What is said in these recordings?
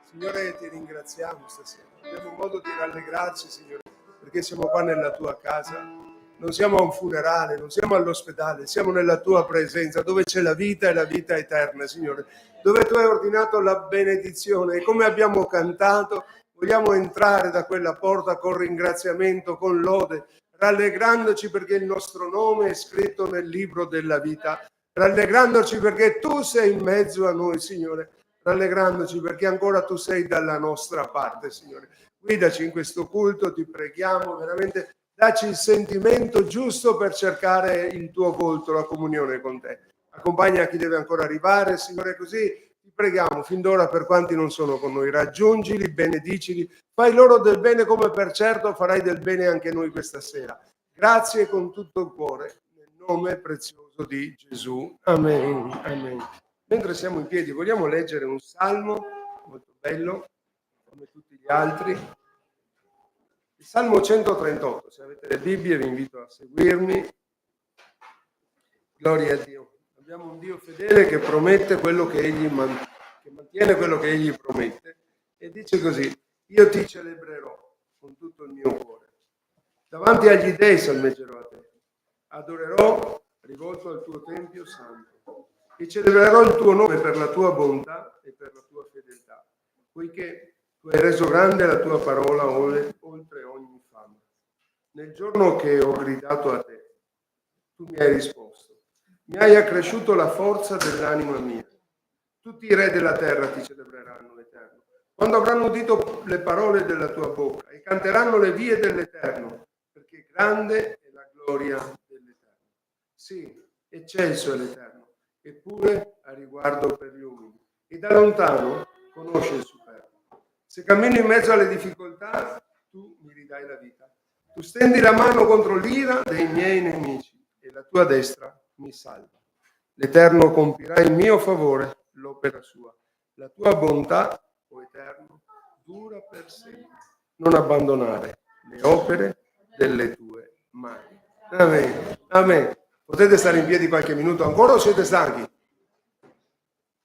Signore, ti ringraziamo stasera. Abbiamo modo di rallegrarci, Signore, perché siamo qua nella tua casa. Non siamo a un funerale, non siamo all'ospedale, siamo nella tua presenza, dove c'è la vita e la vita eterna, Signore, dove tu hai ordinato la benedizione. E come abbiamo cantato, vogliamo entrare da quella porta con ringraziamento, con lode, rallegrandoci perché il nostro nome è scritto nel libro della vita, rallegrandoci perché tu sei in mezzo a noi, Signore, rallegrandoci perché ancora tu sei dalla nostra parte, Signore. Guidaci in questo culto, ti preghiamo, veramente dacci il sentimento giusto per cercare il tuo volto, la comunione con te. Accompagna chi deve ancora arrivare, Signore, così ti preghiamo fin d'ora per quanti non sono con noi. Raggiungili, benedicili, fai loro del bene come per certo farai del bene anche noi questa sera. Grazie con tutto il cuore, nel nome prezioso di Gesù. Amen. Amen. Mentre siamo in piedi, vogliamo leggere un salmo molto bello, come tutti gli altri. Il Salmo 138, se avete le Bibbie vi invito a seguirmi. Gloria a Dio. Abbiamo un Dio fedele che promette quello che che mantiene quello che Egli promette. E dice così: io ti celebrerò con tutto il mio cuore. Davanti agli dei salmeggerò a te. Adorerò rivolto al tuo Tempio santo. E celebrerò il tuo nome per la tua bontà e per la tua fedeltà, poiché tu hai reso grande la tua parola oltre ogni fama. Nel giorno che ho gridato a te, tu mi hai risposto. Mi hai accresciuto la forza dell'anima mia. Tutti i re della terra ti celebreranno, Eterno, quando avranno udito le parole della tua bocca e canteranno le vie dell'Eterno, perché grande è la gloria dell'Eterno. Sì, eccelso è l'Eterno, eppure ha riguardo per gli umili, e da lontano conosce il superbo. Se cammino in mezzo alle difficoltà, tu mi ridai la vita. Tu stendi la mano contro l'ira dei miei nemici e la tua destra mi salva. L'Eterno compirà in mio favore l'opera sua. La tua bontà, o Eterno, dura per sempre. Non abbandonare le opere delle tue mani. Amen. Amen. Potete stare in piedi qualche minuto ancora o siete stanchi?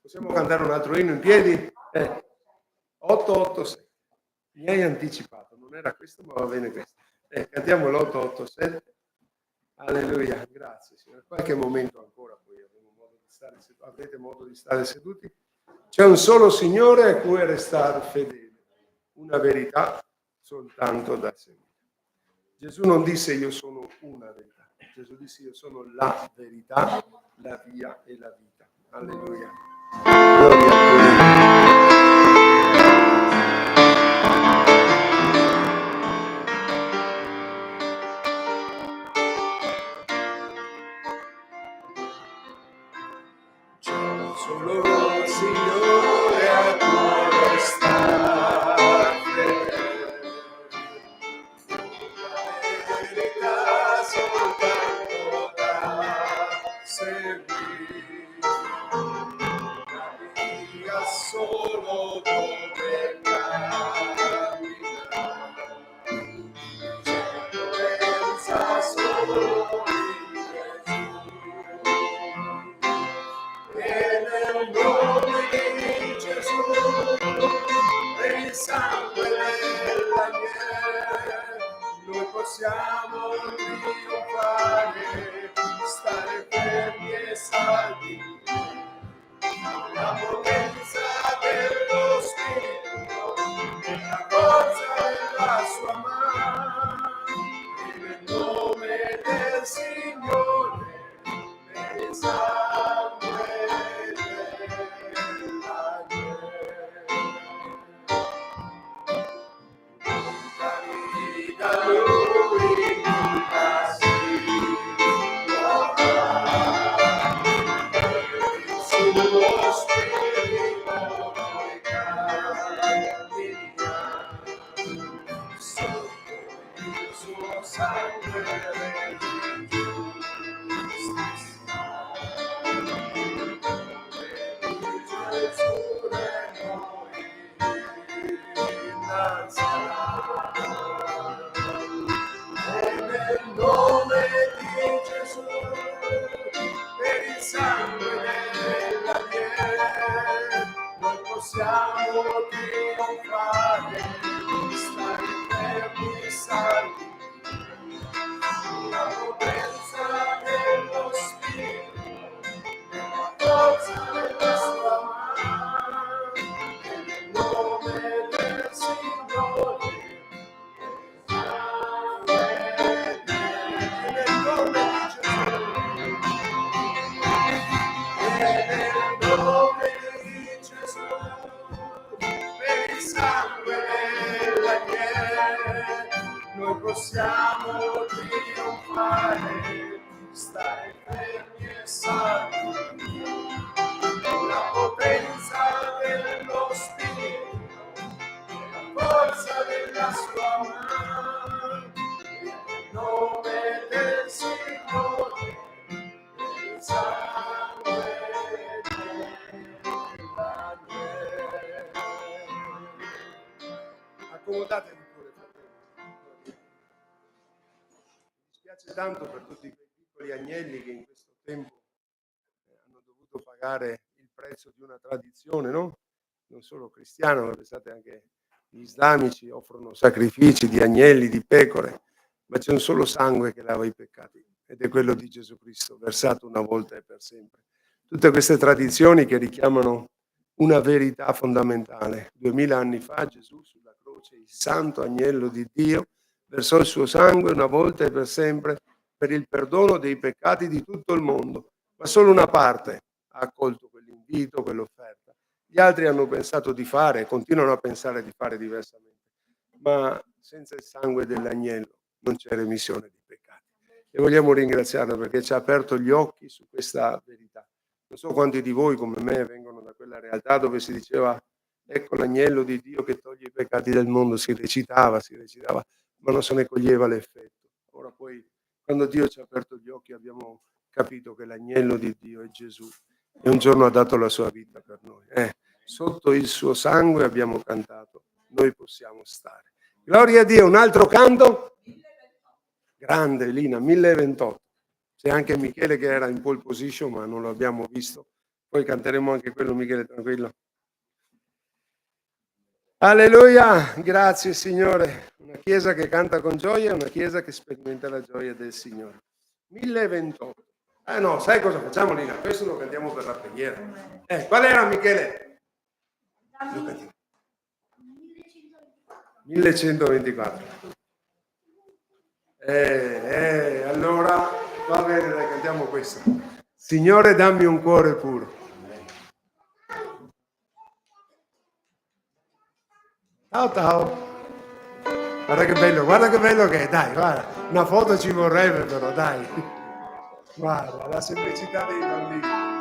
Possiamo cantare un altro inno in piedi? 886. Mi hai anticipato, non era questo, ma va bene questo. Cantiamo l'887. Alleluia, grazie Signore. Qualche momento ancora, poi avrete modo di stare seduti. C'è un solo Signore a cui restare fedeli, una verità soltanto da seguire. Gesù non disse io sono una verità, Gesù disse io sono la verità, la via e la vita. Alleluia. Gloria a Dio. Solo Signore a cuore sta verità soltanto da seguire, via solo dove camminare, senza solo nel nome di Gesù, per il sangue dell'agnello, noi possiamo trionfare, stare fermi e saldi. La potenza dello Spirito e la forza della sua mano, e nel nome del Signore, per il sangue da lui nunca si sullo Spirito noi camminiamo, sotto il suo sangue sangue, la potenza dello Spirito, la forza della sua mano, nel nome del Signore. Nel nome di Gesù, nel nome di Gesù, per il sangue dell'agnello, noi possiamo trionfare, stare fermi e salvi, la potenza dello Spirito, la forza della sua mano, nel nome del Signore, il sangue dell'agnello. Accomodatevi pure, fratelli. Mi dispiace tanto per tutti quei piccoli agnelli che in questo tempo hanno dovuto pagare il prezzo di una tradizione, no? Non solo cristiana, ma pensate anche gli islamici offrono sacrifici di agnelli, di pecore, ma c'è un solo sangue che lava i peccati ed è quello di Gesù Cristo, versato una volta e per sempre. Tutte queste tradizioni che richiamano una verità fondamentale. 2000 anni fa Gesù sulla croce, il santo agnello di Dio, versò il suo sangue una volta e per sempre per il perdono dei peccati di tutto il mondo, ma solo una parte ha accolto quell'invito, quell'offerta. Gli altri hanno pensato di fare e continuano a pensare di fare diversamente, ma senza il sangue dell'agnello non c'è remissione dei peccati. E vogliamo ringraziarlo perché ci ha aperto gli occhi su questa verità. Non so quanti di voi come me vengono da quella realtà dove si diceva ecco l'agnello di Dio che toglie i peccati del mondo, si recitava, ma non se ne coglieva l'effetto. Ora poi, quando Dio ci ha aperto gli occhi, abbiamo capito che l'agnello di Dio è Gesù e un giorno ha dato la sua vita per noi. Sotto il suo sangue abbiamo cantato, noi possiamo stare. Gloria a Dio, un altro canto? Grande, Lina, 1028. C'è anche Michele che era in pole position, ma non lo abbiamo visto. Poi canteremo anche quello, Michele, tranquillo. Alleluia, grazie Signore. Una chiesa che canta con gioia, una chiesa che sperimenta la gioia del Signore. 1028. No, sai cosa facciamo, Lina? Questo lo cantiamo per la preghiera. Qual era, Michele? 1124. Allora va bene, dai, cantiamo questo. Signore, dammi un cuore puro. Ciao, ciao. Guarda che bello che è, dai, guarda. Una foto ci vorrebbe però, dai. Guarda, la semplicità dei bambini.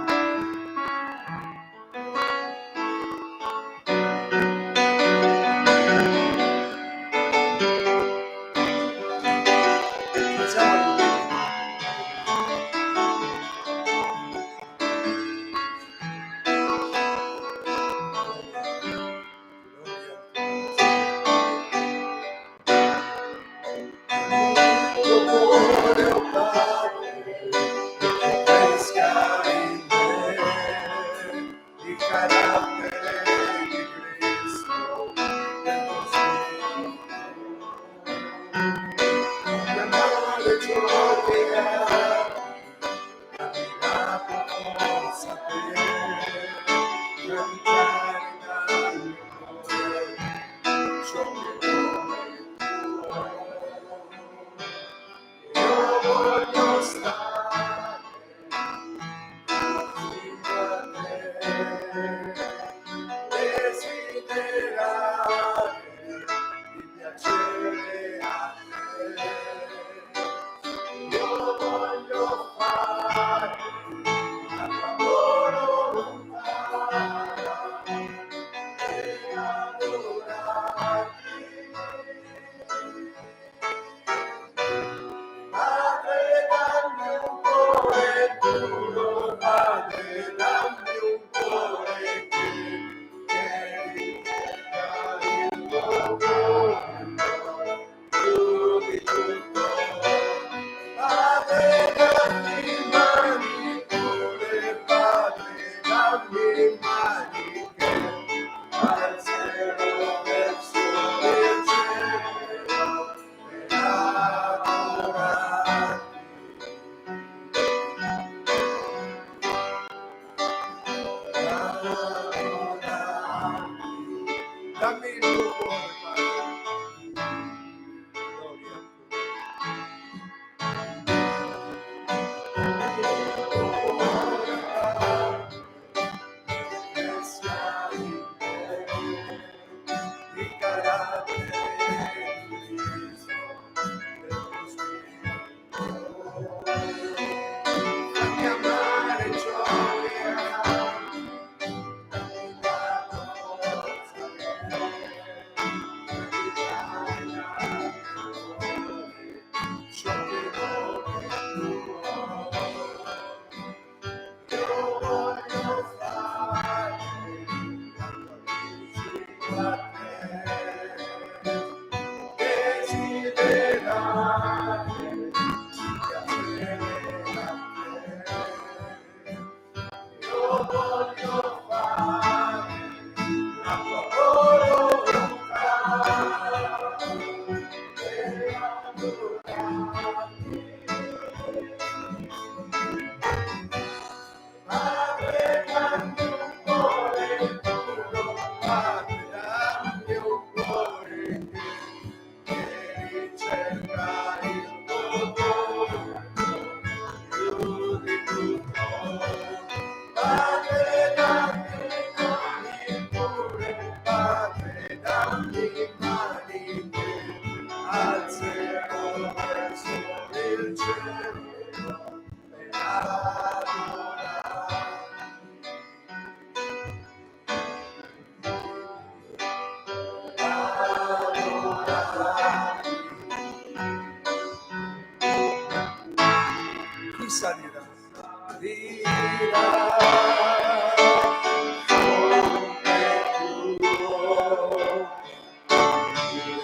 Chi salirà?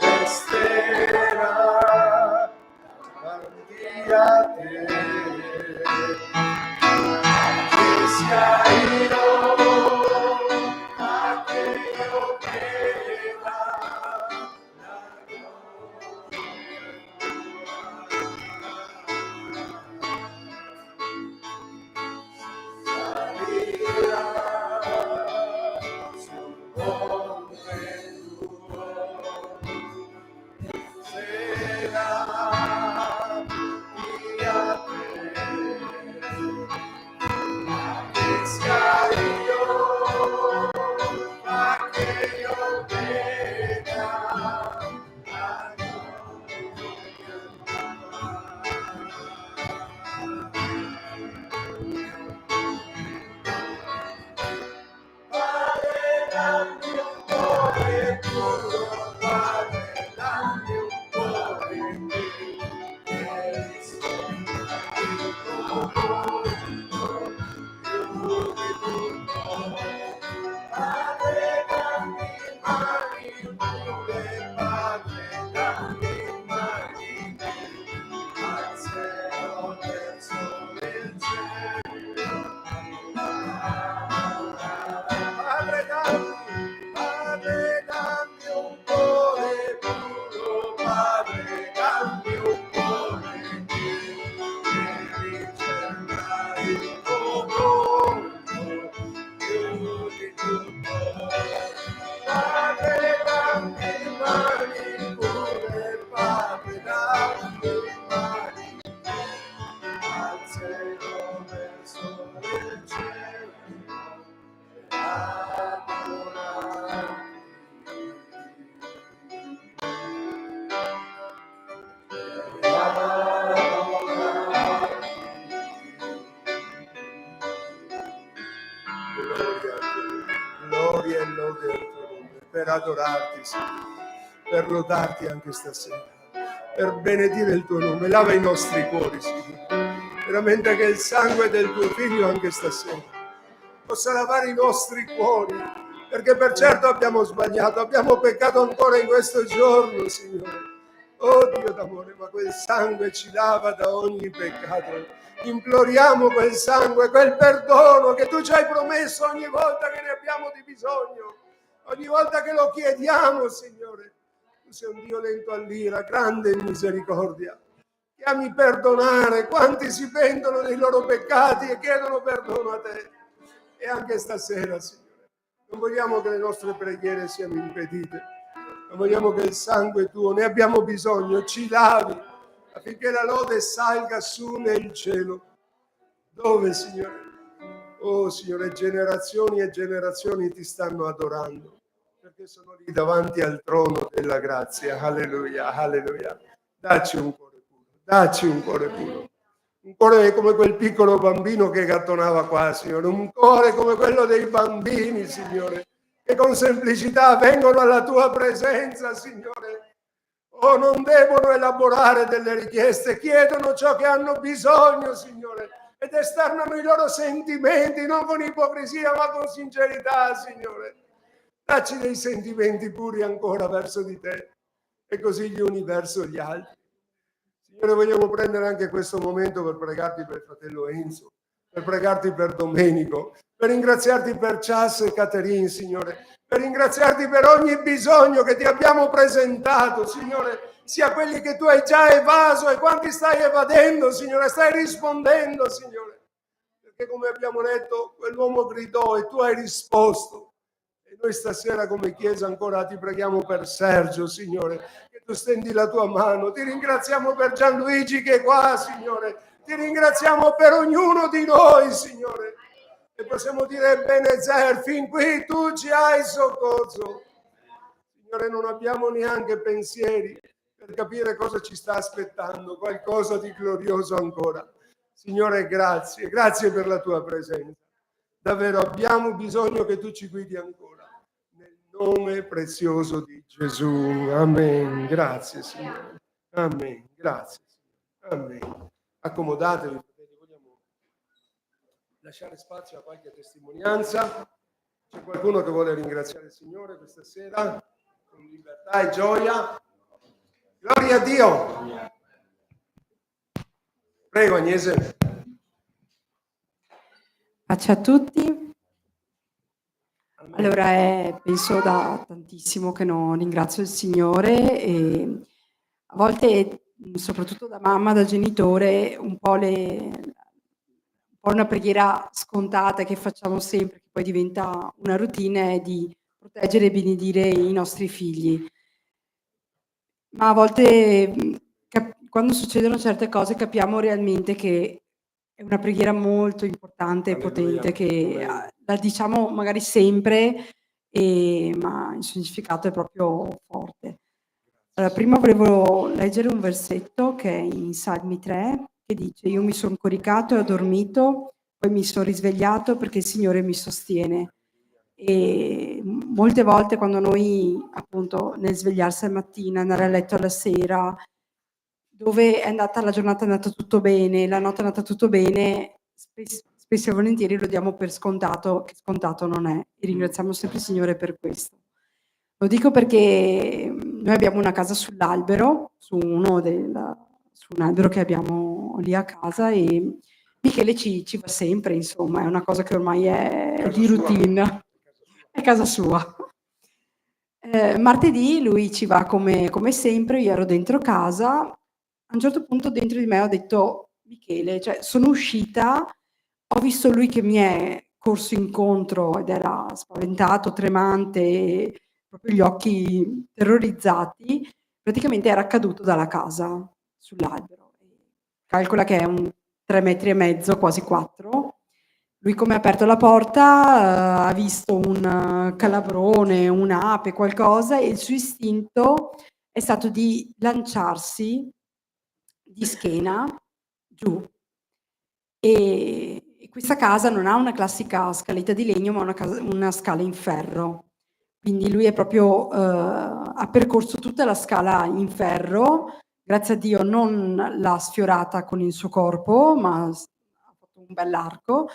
Resterà davanti a te, che sia io, ma che io veda la Gloria e lode al tuo nome, per adorarti, Signore, per lodarti anche stasera, per benedire il tuo nome. Lava i nostri cuori, Signore, veramente che il sangue del tuo Figlio anche stasera possa lavare i nostri cuori, perché per certo abbiamo sbagliato, abbiamo peccato ancora in questo giorno, Signore. Oh Dio d'amore, ma quel sangue ci lava da ogni peccato. Imploriamo quel sangue, quel perdono che tu ci hai promesso ogni volta che ne abbiamo di bisogno, ogni volta che lo chiediamo, Signore. Tu sei un Dio lento all'ira, grande in misericordia. Che ami perdonare quanti si pentono dei loro peccati e chiedono perdono a te. E anche stasera, Signore, non vogliamo che le nostre preghiere siano impedite, non vogliamo che il sangue tuo, ne abbiamo bisogno, ci lavi affinché la lode salga su nel cielo. Dove, Signore? Oh Signore, generazioni e generazioni ti stanno adorando, perché sono lì davanti al trono della grazia. Alleluia, alleluia. Dacci un cuore puro, dacci un cuore puro. Un cuore come quel piccolo bambino che gattonava qua, Signore. Un cuore come quello dei bambini, Signore, che con semplicità vengono alla tua presenza, Signore. Oh, non devono elaborare delle richieste, chiedono ciò che hanno bisogno, Signore, ed esternano i loro sentimenti, non con ipocrisia, ma con sincerità, Signore. Dacci dei sentimenti puri ancora verso di te, e così gli uni verso gli altri. Signore, vogliamo prendere anche questo momento per pregarti per il fratello Enzo, per pregarti per Domenico, per ringraziarti per Chas e Caterine, Signore, per ringraziarti per ogni bisogno che ti abbiamo presentato, Signore. sia quelli che tu hai già evaso e quanti stai evadendo, Signore, stai rispondendo, Signore. Perché come abbiamo letto, quell'uomo gridò e tu hai risposto. E noi stasera come Chiesa ancora ti preghiamo per Sergio, Signore, che tu stendi la tua mano. Ti ringraziamo per Gianluigi che è qua, Signore. Ti ringraziamo per ognuno di noi, Signore. E possiamo dire, Ebenezer, fin qui tu ci hai soccorso. Signore, non abbiamo neanche pensieri per capire cosa ci sta aspettando, qualcosa di glorioso ancora. Signore, grazie, grazie per la tua presenza. Davvero abbiamo bisogno che tu ci guidi ancora. Nel nome prezioso di Gesù. Amen. Grazie, Signore. Amen. Grazie, Signore. Amen. Accomodatevi, fratelli, vogliamo lasciare spazio a qualche testimonianza. C'è qualcuno che vuole ringraziare il Signore questa sera con libertà e gioia? Gloria a Dio. Prego, Agnese. Pace a tutti. Allora, penso da tantissimo che non ringrazio il Signore e a volte, soprattutto da mamma, da genitore, un po' una preghiera scontata che facciamo sempre, che poi diventa una routine, è di proteggere e benedire i nostri figli. Ma a volte, quando succedono certe cose, capiamo realmente che è una preghiera molto importante e potente, che la diciamo magari sempre, ma il significato è proprio forte. Allora, prima volevo leggere un versetto che è in Salmi 3, che dice: io mi sono coricato e ho dormito, poi mi sono risvegliato perché il Signore mi sostiene. E molte volte quando noi, appunto, nel svegliarsi al mattino, andare a letto alla sera, dove è andata la giornata, è andata tutto bene, la notte è andata tutto bene, spesso e volentieri lo diamo per scontato, che scontato non è, e ringraziamo sempre il Signore per questo. Lo dico perché noi abbiamo una casa sull'albero, su un albero che abbiamo lì a casa, e Michele ci va sempre, insomma, è una cosa che ormai è di routine, è casa sua. Martedì lui ci va come sempre, io ero dentro casa, a un certo punto dentro di me ho detto: Michele, cioè sono uscita, ho visto lui che mi è corso incontro ed era spaventato, tremante, proprio gli occhi terrorizzati, praticamente era caduto dalla casa sull'albero. Calcola che è un 3 metri e mezzo, quasi 4. Lui come ha aperto la porta, ha visto un calabrone, un'ape, qualcosa, e il suo istinto è stato di lanciarsi di schiena giù. E questa casa non ha una classica scaletta di legno, ma una scala in ferro. Quindi lui è proprio, ha percorso tutta la scala in ferro, grazie a Dio non l'ha sfiorata con il suo corpo, ma ha fatto un bell'arco,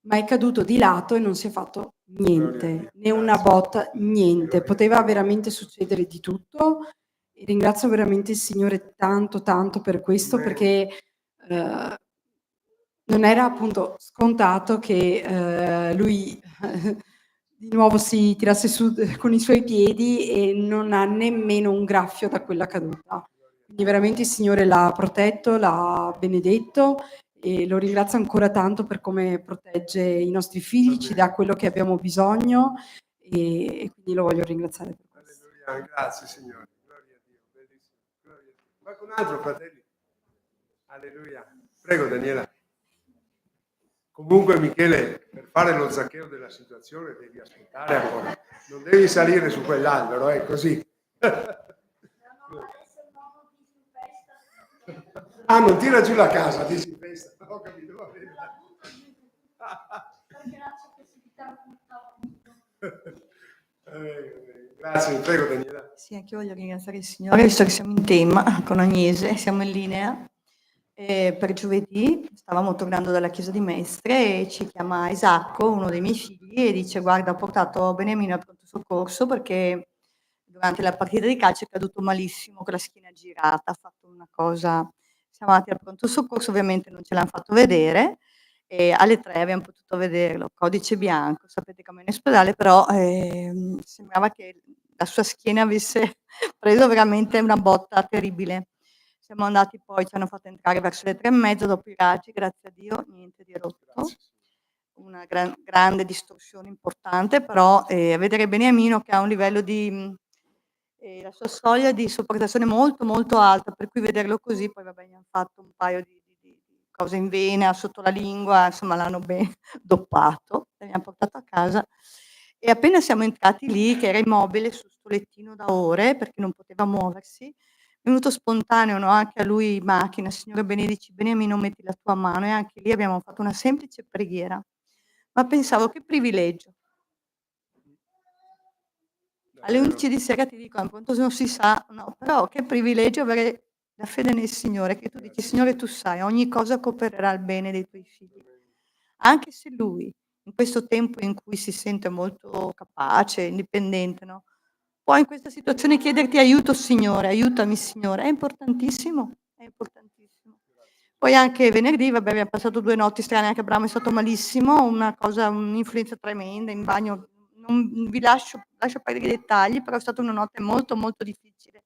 ma è caduto di lato e non si è fatto niente, né una botta, niente. Poteva veramente succedere di tutto, e ringrazio veramente il Signore tanto, tanto per questo, perché non era appunto scontato che lui di nuovo si tirasse su con i suoi piedi, e non ha nemmeno un graffio da quella caduta. Quindi veramente il Signore l'ha protetto, l'ha benedetto, e lo ringrazio ancora tanto per come protegge i nostri figli, ci dà quello che abbiamo bisogno, e quindi lo voglio ringraziare per questo. Alleluia, grazie Signore, gloria a Dio, bellissimo, gloria a Dio. Qualcun altro, fratelli? Alleluia. Prego Daniela. Comunque Michele, per fare lo Zaccheo della situazione devi aspettare ancora, non devi salire su quell'albero, è così. Ah, non tira giù la casa, disinfesta. Ho capito, va bene. Grazie, prego Daniela. Sì, anche io voglio ringraziare il Signore, visto che siamo in tema con Agnese, siamo in linea. Per giovedì stavamo tornando dalla chiesa di Mestre e ci chiama Isacco, uno dei miei figli, e dice: guarda, ho portato Beniamino al pronto soccorso perché durante la partita di calcio è caduto malissimo con la schiena girata, ha fatto una cosa. Siamo andati al pronto soccorso, ovviamente non ce l'hanno fatto vedere, e alle 3 abbiamo potuto vederlo, codice bianco, sapete com'è in ospedale, però sembrava che la sua schiena avesse preso veramente una botta terribile. Siamo andati poi, ci hanno fatto entrare verso le 3:30 dopo i raggi, grazie a Dio, niente di rotto. Grazie. Una grande distorsione importante, però vedere Beniamino che ha un livello di la sua soglia di sopportazione molto, molto alta, per cui vederlo così, poi vabbè, gli han fatto un paio di cose in vena, sotto la lingua, insomma l'hanno ben doppato, l'abbiam portato a casa e appena siamo entrati lì, che era immobile su sto lettino da ore, perché non poteva muoversi, è venuto spontaneo, no, anche a lui in macchina: "Signore benedici Beniamino, metti la tua mano", e anche lì abbiamo fatto una semplice preghiera. Ma pensavo: che privilegio. Alle 11 di sera ti dicono, pronto non si sa, no, però che privilegio avere la fede nel Signore, che tu dici: "Signore, tu sai, ogni cosa coopererà al bene dei tuoi figli". Anche se lui, in questo tempo in cui si sente molto capace, indipendente, no, può in questa situazione chiederti: "Aiuto Signore, aiutami Signore", è importantissimo, è importantissimo. Poi anche venerdì, vabbè, abbiam passato 2 notti strane, anche Abramo è stato malissimo, un'influenza tremenda in bagno, non vi lascio perdere i dettagli, però è stata una notte molto, molto difficile.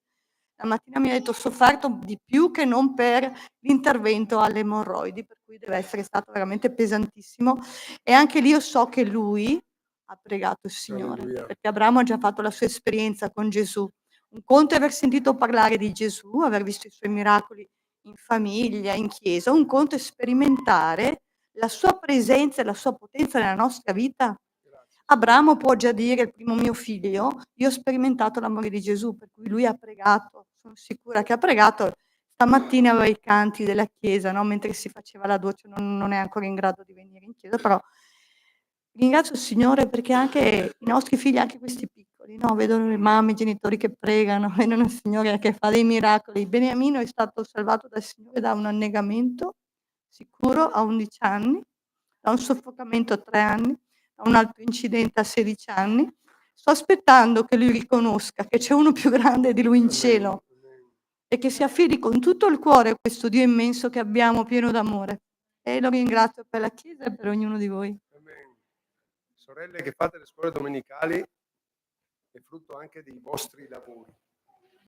La mattina mi ha detto: "Ho sofferto di più che non per l'intervento alle emorroidi", per cui deve essere stato veramente pesantissimo. E anche lì io so che lui ha pregato il Signore, Alleluia. perché Abramo ha già fatto la sua esperienza con Gesù. Un conto è aver sentito parlare di Gesù, aver visto i suoi miracoli in famiglia, in chiesa, un conto è sperimentare la sua presenza e la sua potenza nella nostra vita. Abramo può già dire: "Il primo mio figlio, io ho sperimentato l'amore di Gesù", per cui lui ha pregato, sono sicura che ha pregato. Stamattina aveva i canti della chiesa, no, mentre si faceva la doccia, non è ancora in grado di venire in chiesa, però ringrazio il Signore perché anche i nostri figli, anche questi piccoli, no, vedono le mamme, i genitori che pregano, vedono il Signore che fa dei miracoli. Beniamino è stato salvato dal Signore da un annegamento sicuro a 11 anni, da un soffocamento a 3 anni, da un altro incidente a 16 anni. Sto aspettando che lui riconosca che c'è uno più grande di lui in cielo e che si affidi con tutto il cuore a questo Dio immenso che abbiamo, pieno d'amore. E lo ringrazio per la Chiesa e per ognuno di voi. Amen. Sorelle che fate le scuole domenicali, è frutto anche dei vostri lavori,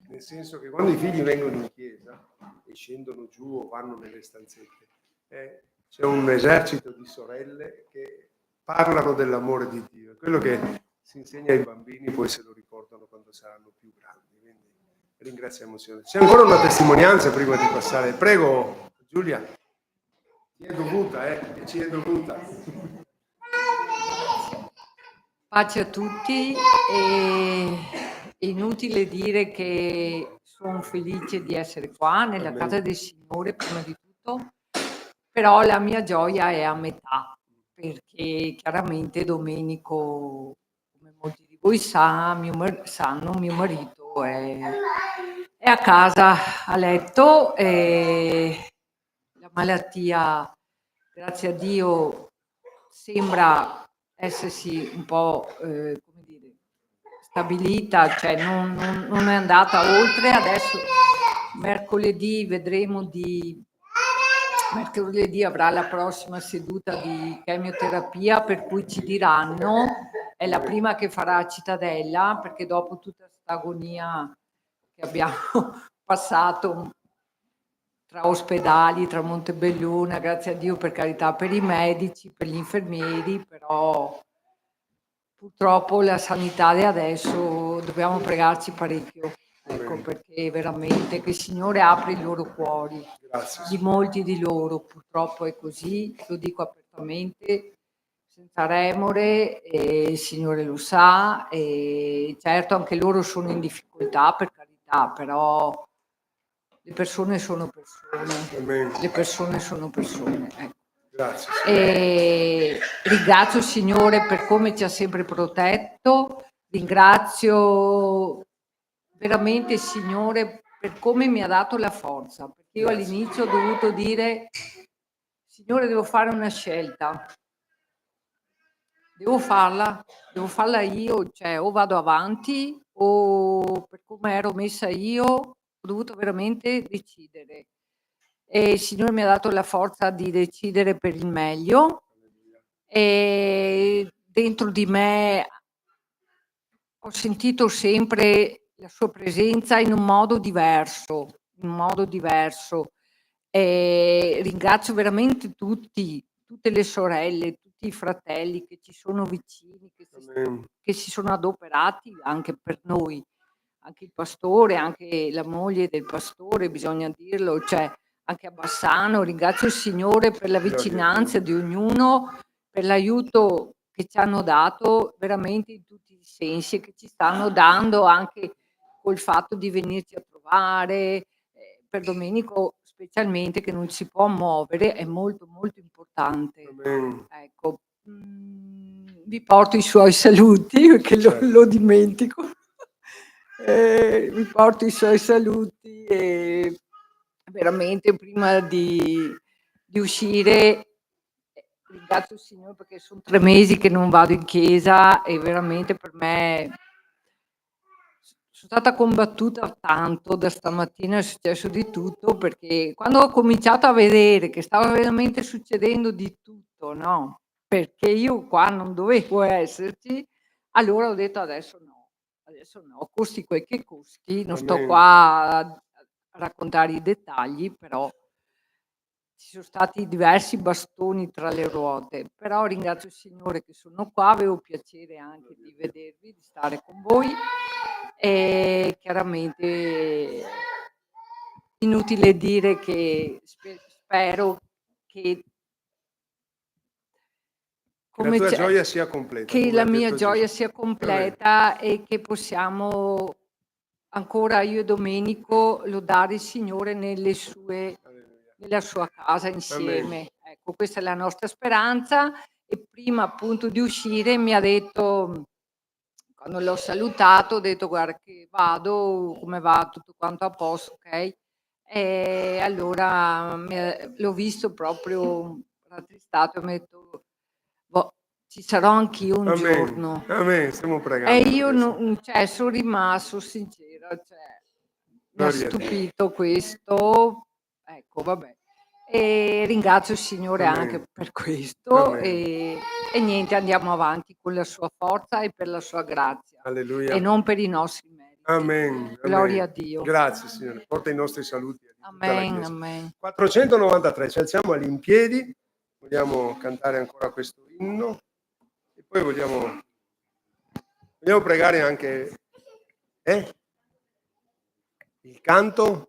nel senso che quando i figli vengono in chiesa e scendono giù o vanno nelle stanzette, c'è un esercito di sorelle che parlano dell'amore di Dio, quello che si insegna ai bambini poi se lo ricordano quando saranno più grandi. Quindi ringraziamo il Signore. C'è ancora una testimonianza prima di passare? Prego Giulia, ci è dovuta, ci è dovuta. Pace a tutti, è inutile dire che sono felice di essere qua nella Amen. casa del Signore prima di tutto, però la mia gioia è a metà, perché chiaramente Domenico, come molti di voi sanno, mio marito è a casa a letto e la malattia, grazie a Dio, sembra essersi un po' come dire, stabilita, cioè non è andata oltre. Adesso mercoledì avrà la prossima seduta di chemioterapia, per cui ci diranno, è la prima che farà a Cittadella, perché dopo tutta questa agonia che abbiamo passato tra ospedali, tra Montebelluna, grazie a Dio, per carità, per i medici, per gli infermieri, però purtroppo la sanità di adesso dobbiamo pregarci parecchio, ecco, perché veramente che il Signore apre i loro cuori, Grazie. di molti di loro, purtroppo è così, lo dico apertamente, senza remore, e il Signore lo sa, e certo anche loro sono in difficoltà, per carità, però le persone sono persone, Amen. le persone sono persone, ecco. Grazie. E ringrazio il Signore per come ci ha sempre protetto, ringrazio veramente il Signore per come mi ha dato la forza, perché io Grazie. all'inizio ho dovuto dire: Signore, devo fare una scelta, devo farla io, cioè o vado avanti o per come ero messa io ho dovuto veramente decidere. E il Signore mi ha dato la forza di decidere per il meglio, e dentro di me ho sentito sempre la sua presenza in un modo diverso, in un modo diverso. Ringrazio veramente tutte le sorelle, tutti i fratelli che ci sono vicini, Amen. che si sono adoperati anche per noi, anche il pastore, anche la moglie del pastore, bisogna dirlo, cioè anche a Bassano. Ringrazio il Signore per la Gloria a vicinanza Dio. di ognuno, per l'aiuto che ci hanno dato veramente in tutti i sensi e che ci stanno dando anche col fatto di venirci a trovare. Per Domenico specialmente, che non si può muovere, è molto, molto importante. Amen. Ecco, vi porto i suoi saluti perché Certo. lo dimentico. Vi porto i suoi saluti e veramente prima di uscire ringrazio il Signore perché son 3 mesi che non vado in chiesa e veramente per me sono stata combattuta tanto, da stamattina è successo di tutto, perché quando ho cominciato a vedere che stava veramente succedendo di tutto, no, perché io qua non dovevo esserci, allora ho detto: adesso no, costi quel che costi". Non sto Amen. qua a raccontare i dettagli, però ci sono stati diversi bastoni tra le ruote, però ringrazio il Signore che sono qua, avevo piacere anche di vedervi, di stare con voi e chiaramente inutile dire che spero che Che la come tua c'è gioia sia completa, che come la ha mia detto gioia Gesù. sia Amen. completa e che possiamo ancora io e Domenico lodare il Signore Alleluia. nella sua casa Amen. insieme. Ecco, questa è la nostra speranza e prima appunto di uscire mi ha detto, quando l'ho salutato, ho detto: "Guarda che vado, come va? Tutto quanto a posto, okay?" E allora l'ho visto proprio rattristato e m'ha detto: "Boh, ci sarò anch'io un Amen. giorno". Amen. Stiamo E pregando io per questo. cioè son rimasto sincera, cioè mi ha Gloria a Dio. stupito questo, ecco vabbè. E ringrazio il Signore anche Amen. per questo Amen. e niente, andiamo avanti con la sua forza e per la sua grazia e Alleluia. non per i nostri meriti. Amen. Gloria a Amen. Dio. Grazie Signore. Porta i nostri saluti a tutta la Amen, Chiesa. amen. 493, ci alziamo all'impiedi, vogliamo cantare ancora questo inno e poi vogliamo pregare anche il canto.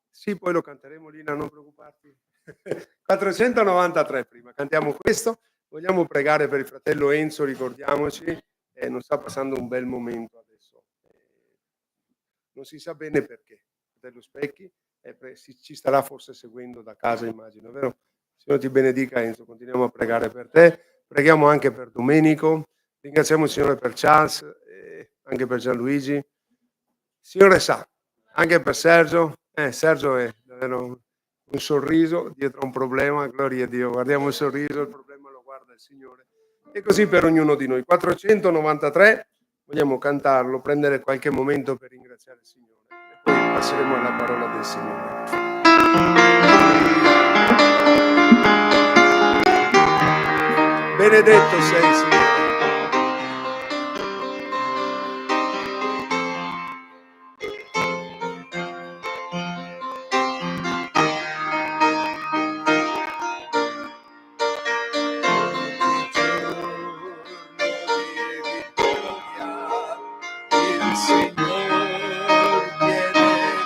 Sì, poi lo canteremo, Lina, non preoccuparti. 493 prima, cantiamo questo. Vogliamo pregare per il fratello Enzo, ricordiamoci, non sta passando un bel momento adesso. Non si sa bene perché. Fratello Specchi ci starà forse seguendo da casa, immagino, vero? Signore ti benedica Enzo, continuiamo a pregare per te. Preghiamo anche per Domenico. Ringraziamo il Signore per Charles e anche per Gianluigi. Signore sa, anche per Sergio. Sergio è davvero un sorriso dietro a un problema, gloria a Dio. Guardiamo il sorriso, il problema lo guarda il Signore. E così per ognuno di noi. 493, vogliamo cantarlo, prendere qualche momento per ringraziare il Signore. E poi passeremo alla parola del Signore. Benedetto sei, Signore. Il Signor viene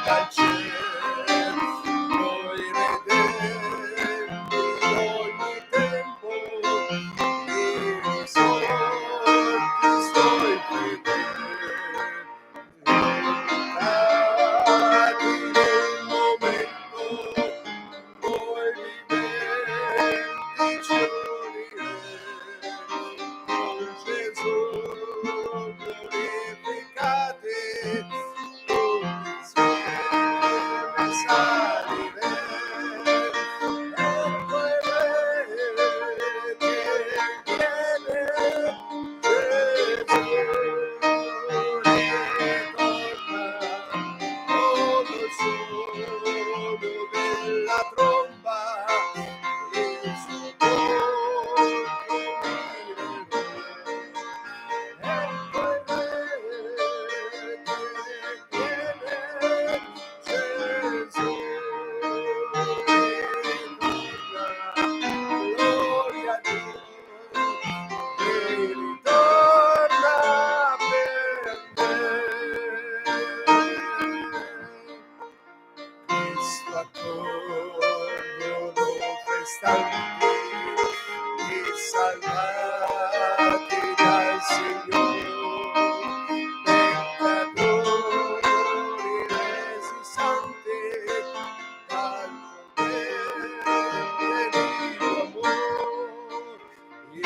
dal cielo, noi redenti ogni tempo, il Sol Cristo il fedele, nel momento, voi viventi giorni, con Gesù glorificati, tutti insieme saliremo. Ecco il Re che viene, Gesù ritorna, con il suono della tromba, il suo volto mireremo. Ecco il Re istanti e salvati dal Signore, peccatori resi santi dal potere di amore, e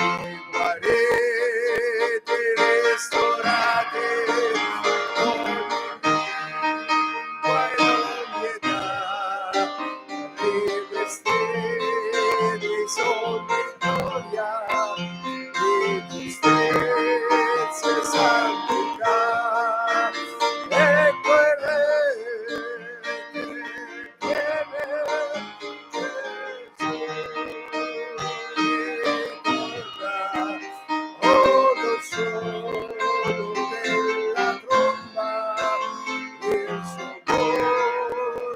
guarite restaurate ogni lingua e ogni età, rivestiti sono di gloria, di giustizia e santità, e quel Re che viene Gesù ritorna, oh lo suono della tromba, il suo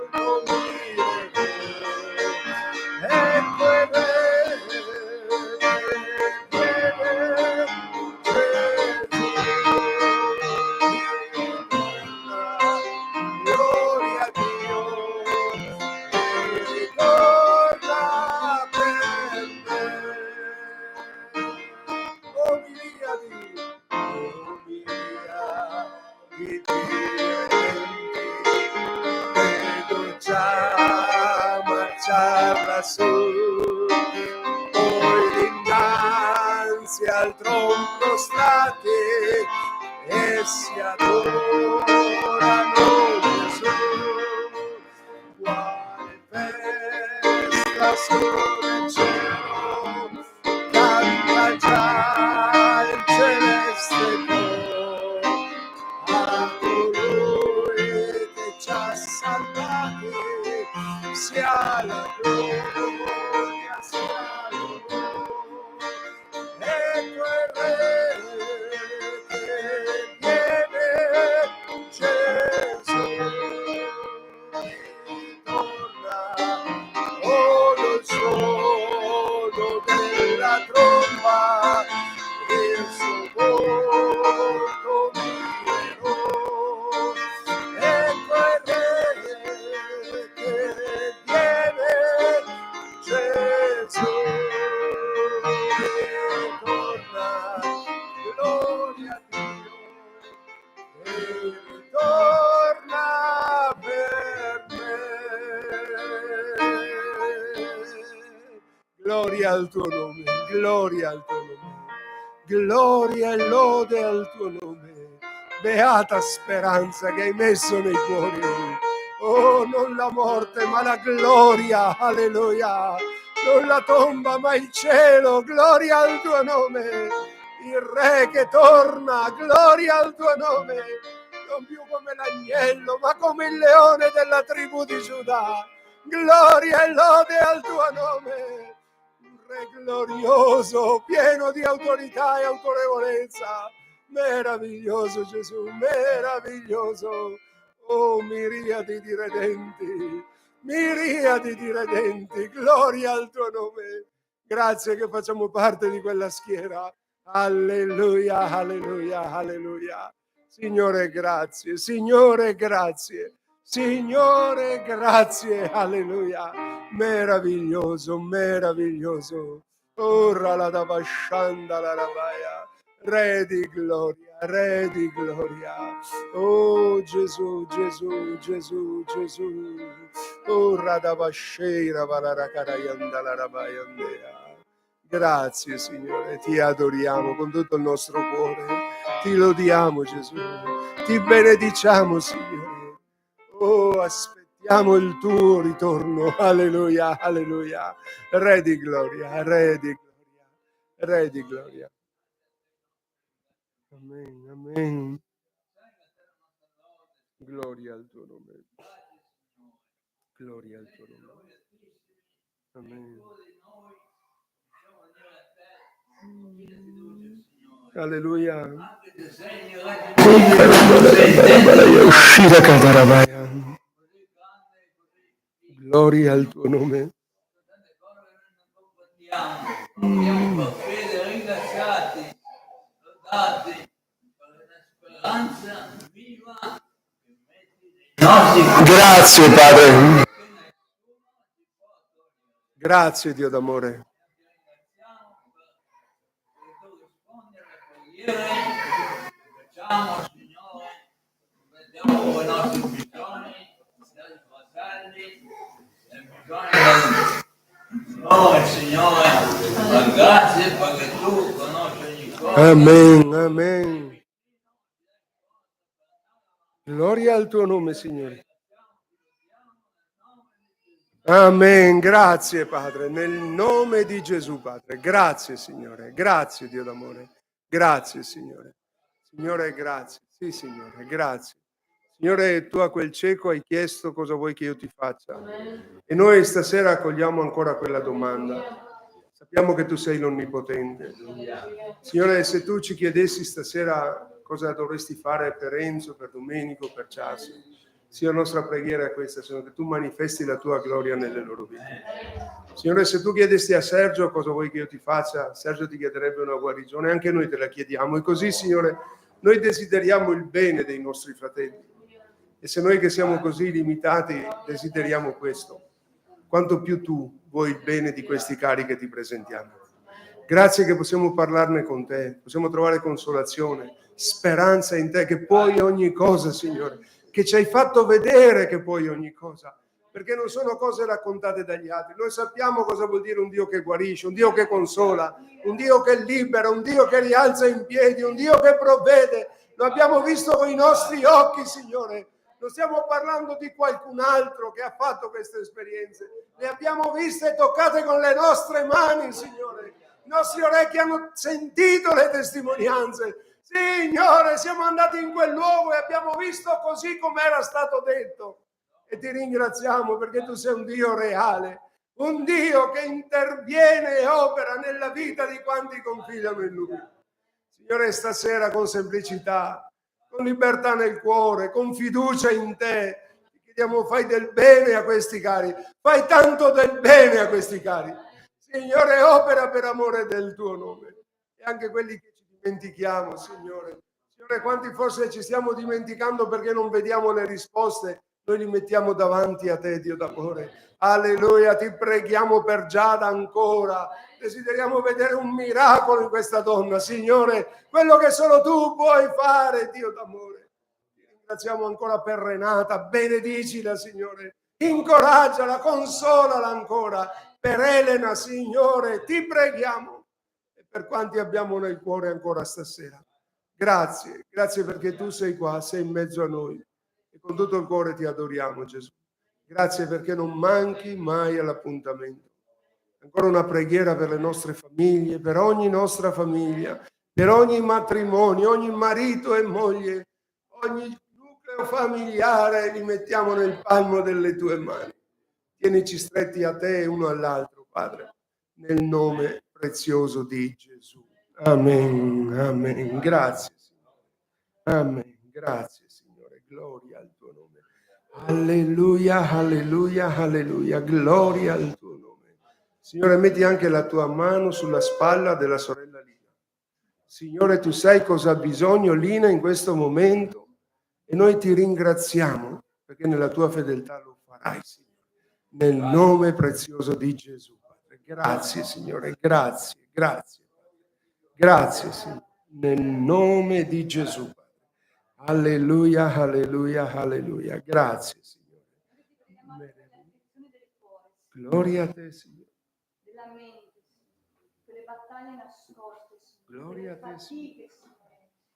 volto mirato, e quel Re che viene Gesù ritorna, gloria a Dio, ritorna per me. Oh miriadi di vedo già marciar lassù, poi dinanzi al trono prostrati essi adorano Gesù. Quale festa sul cielo, canta già il celeste coro a colui che ci ha salvati, sia la gloria, sia l'onore, e quel Re che viene Gesù ritorna, oh lo suono della tromba, il suo volto mirerò, e quel Re che viene Gesù ritorna, gloria a Dio, e ritorna per me. Gloria al tuo nome, gloria al tuo nome, gloria e lode al tuo nome, beata speranza che hai messo nei cuori. Oh, non la morte ma la gloria, alleluia, non la tomba ma il cielo, gloria al tuo nome, il Re che torna, gloria al tuo nome, non più come l'agnello ma come il leone della tribù di Giuda, gloria e lode al tuo nome, un Re glorioso, pieno di autorità e autorevolezza, meraviglioso Gesù, meraviglioso. Oh, miriadi di redenti, gloria al tuo nome. Grazie che facciamo parte di quella schiera. Alleluia, alleluia, alleluia. Signore, grazie, Signore, grazie. Signore, grazie, alleluia. Meraviglioso, meraviglioso. Ora la dabashanda la rabaya. Re di gloria, Re di gloria. Oh Gesù, Gesù, Gesù, Gesù. Oh Radabasheira Valarakarayanda la rabayandea. Grazie Signore, ti adoriamo con tutto il nostro cuore. Ti lodiamo Gesù. Ti benediciamo Signore. Oh, aspettiamo il tuo ritorno. Alleluia, alleluia. Re di gloria, Re di gloria, Re di gloria. Amen, amen. Gloria al tuo nome. Gloria al tuo nome. Amen. Alleluia. Gloria al tuo nome. Grazie Padre. Grazie Dio d'amore. Facciamo, Signore, vediamo con i nostri bisogni, dai fratelli, nel bisogno del Signore, ma grazie perché tu conosci ogni cosa. Amen, amen. Gloria al tuo nome, Signore. Amen, grazie Padre, nel nome di Gesù Padre. Grazie Signore, grazie Dio d'amore. Grazie Signore. Signore, grazie. Sì Signore, grazie. Signore, tu a quel cieco hai chiesto cosa vuoi che io ti faccia. E noi stasera accogliamo ancora quella domanda. Sappiamo che tu sei l'Onnipotente. Signore, se tu ci chiedessi stasera cosa dovresti fare per Enzo, per Domenico, per Ciassi, sia la nostra preghiera è questa, Signore, che tu manifesti la tua gloria nelle loro vite. Signore, se tu chiedesti a Sergio cosa vuoi che io ti faccia, Sergio ti chiederebbe una guarigione, anche noi te la chiediamo. E così, Signore, noi desideriamo il bene dei nostri fratelli. E se noi che siamo così limitati desideriamo questo, quanto più tu vuoi il bene di questi cari che ti presentiamo. Grazie che possiamo parlarne con te, possiamo trovare consolazione, speranza in te, che puoi ogni cosa, Signore, che ci hai fatto vedere che puoi ogni cosa, perché non sono cose raccontate dagli altri. Noi sappiamo cosa vuol dire un Dio che guarisce, un Dio che consola, un Dio che libera, un Dio che rialza in piedi, un Dio che provvede. Lo abbiamo visto con i nostri occhi, Signore. Non stiamo parlando di qualcun altro che ha fatto queste esperienze. Le abbiamo viste e toccate con le nostre mani, Signore. I nostri orecchi hanno sentito le testimonianze. Signore, siamo andati in quel luogo e abbiamo visto così come era stato detto. E ti ringraziamo perché tu sei un Dio reale, un Dio che interviene e opera nella vita di quanti confidano in Lui. Signore, stasera con semplicità, con libertà nel cuore, con fiducia in te, ti chiediamo, fai del bene a questi cari, fai tanto del bene a questi cari. Signore, opera per amore del tuo nome. E anche quelli che ci dimentichiamo, Signore. Signore, quanti forse ci stiamo dimenticando perché non vediamo le risposte, noi li mettiamo davanti a te, Dio d'amore. Alleluia, ti preghiamo per Giada ancora. Desideriamo vedere un miracolo in questa donna, Signore, quello che solo tu puoi fare, Dio d'amore. Ti ringraziamo ancora per Renata, benedicila, Signore, incoraggiala, consolala ancora. Per Elena, Signore, ti preghiamo, e per quanti abbiamo nel cuore ancora stasera. Grazie, grazie perché tu sei qua, sei in mezzo a noi, e con tutto il cuore ti adoriamo, Gesù. Grazie perché non manchi mai all'appuntamento. Ancora una preghiera per le nostre famiglie, per ogni nostra famiglia, per ogni matrimonio, ogni marito e moglie, ogni nucleo familiare, li mettiamo nel palmo delle tue mani. Tienici stretti a te e uno all'altro, Padre, nel nome prezioso di Gesù. Amen, amen. Grazie, Signore. Amen. Grazie, Signore. Gloria al tuo nome. Alleluia, alleluia, alleluia. Gloria al tuo nome. Signore, metti anche la tua mano sulla spalla della sorella Lina. Signore, tu sai cosa ha bisogno Lina in questo momento e noi ti ringraziamo perché nella tua fedeltà lo farai, Signore. Nel nome prezioso di Gesù. Grazie, Signore. Grazie, grazie. Grazie, Signore. Nel nome di Gesù. Alleluia, alleluia, alleluia. Grazie, Signore. Gloria a te, Signore. Della mente, delle battaglie nascoste, Gloria a te, Signore.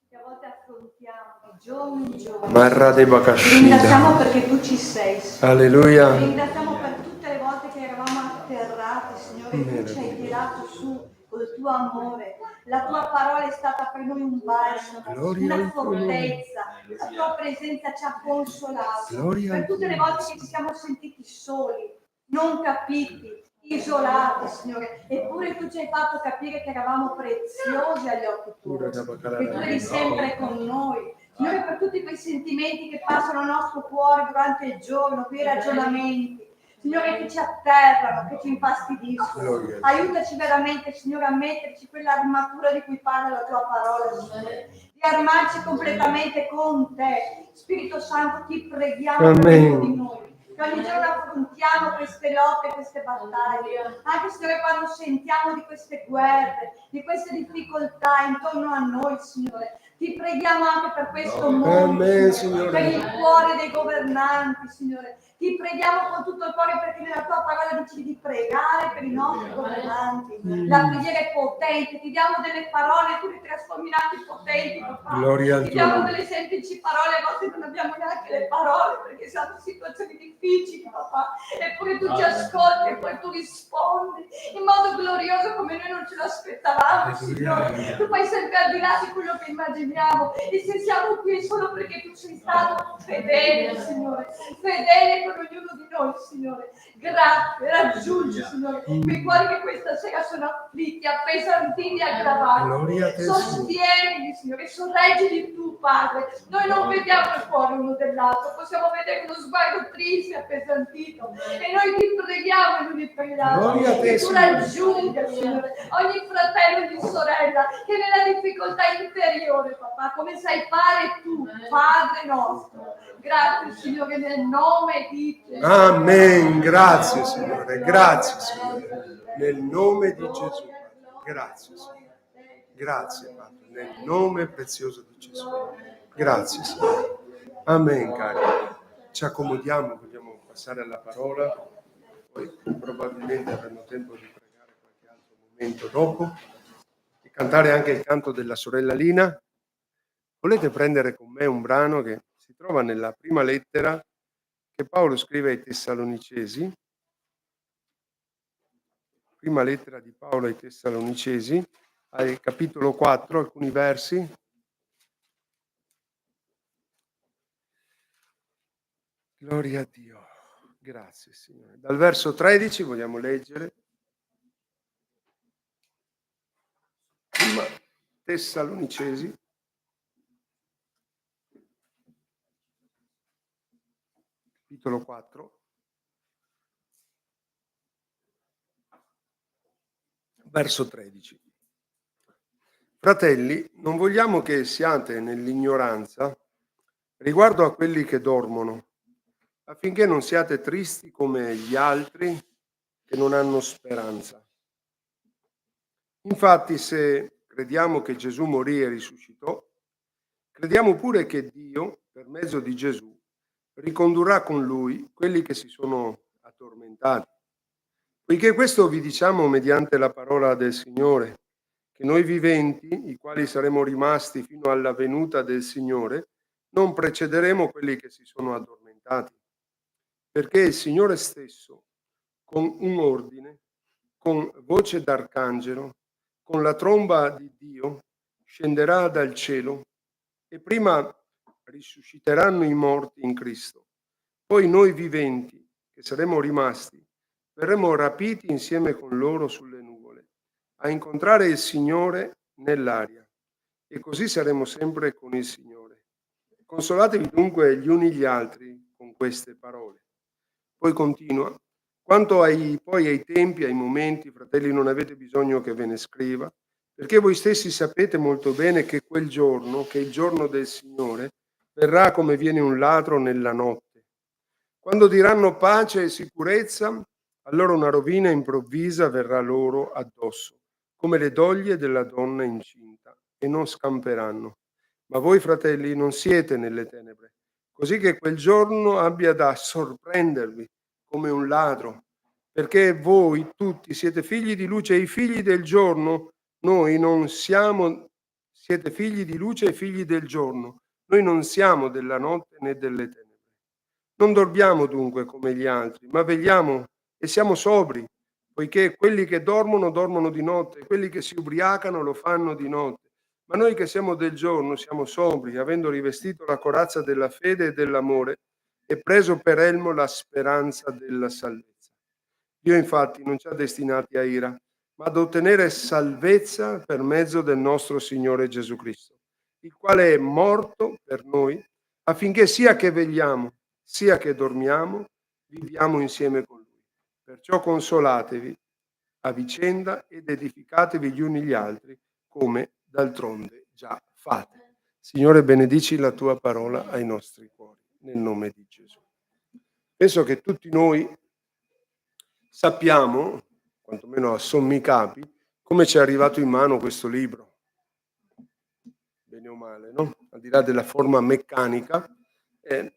che a volte affrontiamo di giorno in giorno. Marra de Ti Bacascina. ringraziamo perché tu ci sei, Signore. Alleluia. Ti ringraziamo per tutte le volte che eravamo atterrati, Signore, tu ci hai tirato su con il tuo amore. La tua parola è stata per noi un balsamo, Gloria una al tuo nome. fortezza. La tua presenza ci ha consolato. Gloria al Per tutte tuo le nome. volte che ci siamo sentiti soli, non capiti, isolati, Signore. Eppure tu ci hai fatto capire che eravamo preziosi agli occhi tuoi, che tu eri sempre con noi. Signore, per tutti quei sentimenti che passano al nostro cuore durante il giorno, quei ragionamenti, Signore, che ci atterrano, che ci infastidiscono. Aiutaci veramente, Signore, a metterci quell'armatura di cui parla la tua parola, Signore. Di armarci completamente con te. Spirito Santo, ti preghiamo per ognuno di noi. che ogni giorno affrontiamo queste lotte, queste battaglie, anche Signore quando sentiamo di queste guerre, di queste difficoltà intorno a noi, Signore. Ti preghiamo anche per questo mondo, Amen, Signore, Signore. per il cuore dei governanti, Signore. Ti preghiamo con tutto il cuore perché nella tua parola dici di pregare per i nostri governanti. La preghiera è potente, ti diamo delle parole, tu le trasformi in atti potenti, papà. Gloria al Ti tuo diamo nome. delle semplici parole, a volte non abbiamo neanche le parole perché siamo in situazioni difficili, papà. Eppure tu ci ascolti e poi tu rispondi in modo glorioso come noi non ce l'aspettavamo, Signore. Tu fai sempre al di là di quello che immaginiamo e se siamo qui è solo perché tu sei stato fedele, Signore. Fedele con ognuno di noi, Signore. Grazie, raggiungi, Signore, quei cuori che questa sera sono afflitti, appesantiti e aggravati. Gloria a te, Sostienili, Signore, sorreggili tu, Padre. Noi non vediamo il cuore uno dell'altro, possiamo vedere uno sguardo triste, appesantito, e noi ti preghiamo e noi ti preghiamo Gloria a te, che tu Signore. raggiunga, Signore, ogni fratello e ogni sorella che è nella difficoltà interiore, papà, come sai fare tu, Padre nostro. Grazie, Signore, nel nome di Gesù. Amen. Grazie, Signore. Grazie, Signore. Nel nome di Gesù. Grazie, Signore. Grazie, Padre. Nel nome prezioso di Gesù. Grazie, Signore. Amen, cari. Ci accomodiamo, vogliamo passare alla parola. Poi probabilmente avremo tempo di pregare qualche altro momento dopo e cantare anche il canto della sorella Lina. Volete prendere con me un brano che si trova nella prima lettera che Paolo scrive ai Tessalonicesi, prima lettera di Paolo ai Tessalonicesi, al capitolo 4, alcuni versi. Gloria a Dio, grazie Signore. Dal verso 13 vogliamo leggere. Prima Tessalonicesi, capitolo 4. Verso 13. Fratelli, non vogliamo che siate nell'ignoranza riguardo a quelli che dormono, affinché non siate tristi come gli altri che non hanno speranza. Infatti, se crediamo che Gesù morì e risuscitò, crediamo pure che Dio, per mezzo di Gesù, ricondurrà con lui quelli che si sono addormentati. Poiché questo vi diciamo mediante la parola del Signore, che noi viventi, i quali saremo rimasti fino alla venuta del Signore, non precederemo quelli che si sono addormentati. Perché il Signore stesso, con un ordine, con voce d'arcangelo, con la tromba di Dio, scenderà dal cielo e prima risusciteranno i morti in Cristo. Poi noi viventi, che saremo rimasti, verremo rapiti insieme con loro sulle nuvole, a incontrare il Signore nell'aria, e così saremo sempre con il Signore. Consolatevi dunque gli uni gli altri con queste parole. Poi continua. Quanto poi ai tempi, ai momenti, fratelli, non avete bisogno che ve ne scriva, perché voi stessi sapete molto bene che quel giorno, che il giorno del Signore, verrà come viene un ladro nella notte. Quando diranno pace e sicurezza, allora una rovina improvvisa verrà loro addosso, come le doglie della donna incinta, e non scamperanno. Ma voi, fratelli, non siete nelle tenebre, così che quel giorno abbia da sorprendervi come un ladro, perché voi tutti siete figli di luce e i figli del giorno. Noi non siamo, siete figli di luce e figli del giorno. Noi non siamo della notte né delle tenebre. Non dormiamo dunque come gli altri, ma vegliamo e siamo sobri, poiché quelli che dormono dormono di notte, e quelli che si ubriacano lo fanno di notte. Ma noi che siamo del giorno siamo sobri, avendo rivestito la corazza della fede e dell'amore e preso per elmo la speranza della salvezza. Dio infatti non ci ha destinati a ira, ma ad ottenere salvezza per mezzo del nostro Signore Gesù Cristo, il quale è morto per noi, affinché sia che vegliamo, sia che dormiamo, viviamo insieme con Lui. Perciò consolatevi a vicenda ed edificatevi gli uni gli altri, come d'altronde già fate. Signore, benedici la tua parola ai nostri cuori, nel nome di Gesù. penso che tutti noi sappiamo, quantomeno a sommi capi, come ci è arrivato in mano questo libro, bene o male, no? Al di là della forma meccanica, è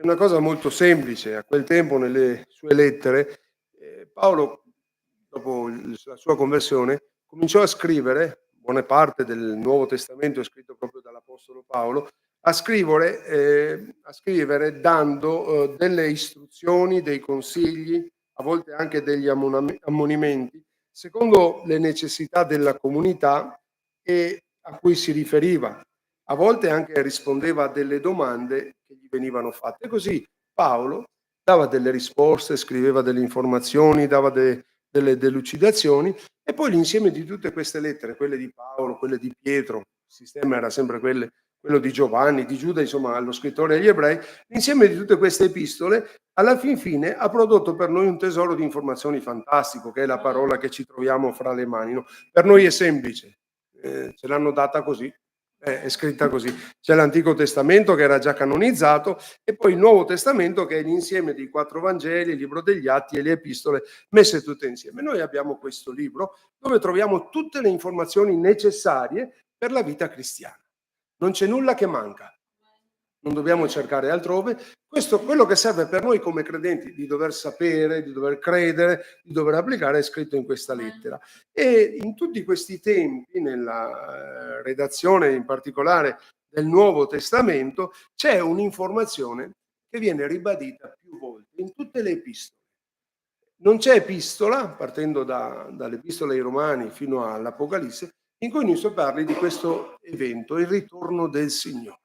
una cosa molto semplice. A quel tempo, nelle sue lettere, Paolo, dopo la sua conversione, cominciò a scrivere, buona parte del Nuovo Testamento è scritto proprio dall'Apostolo Paolo, a scrivere dando delle istruzioni, dei consigli, a volte anche degli ammonimenti, secondo le necessità della comunità e a cui si riferiva. A volte anche rispondeva a delle domande che gli venivano fatte. E così Paolo dava delle risposte, scriveva delle informazioni, dava delle delucidazioni, e poi l'insieme di tutte queste lettere, quelle di Paolo, quelle di Pietro, il sistema era sempre quello di Giovanni, di Giuda, insomma, lo scrittore agli ebrei, l'insieme di tutte queste epistole alla fin fine ha prodotto per noi un tesoro di informazioni fantastico, che è la parola che ci troviamo fra le mani, no? Per noi è semplice, ce l'hanno data così, è scritta così. C'è l'Antico Testamento che era già canonizzato e poi il Nuovo Testamento che è l'insieme dei 4 Vangeli, il libro degli Atti e le epistole messe tutte insieme. Noi abbiamo questo libro dove troviamo tutte le informazioni necessarie per la vita cristiana. Non c'è nulla che manca. Non dobbiamo cercare altrove. Questo, quello che serve per noi come credenti di dover sapere, di dover credere, di dover applicare, è scritto in questa lettera. E in tutti questi tempi, nella redazione in particolare del Nuovo Testamento, c'è un'informazione che viene ribadita più volte in tutte le epistole. Non c'è epistola, partendo dall'epistola ai Romani fino all'Apocalisse, in cui non si parli di questo evento, il ritorno del Signore.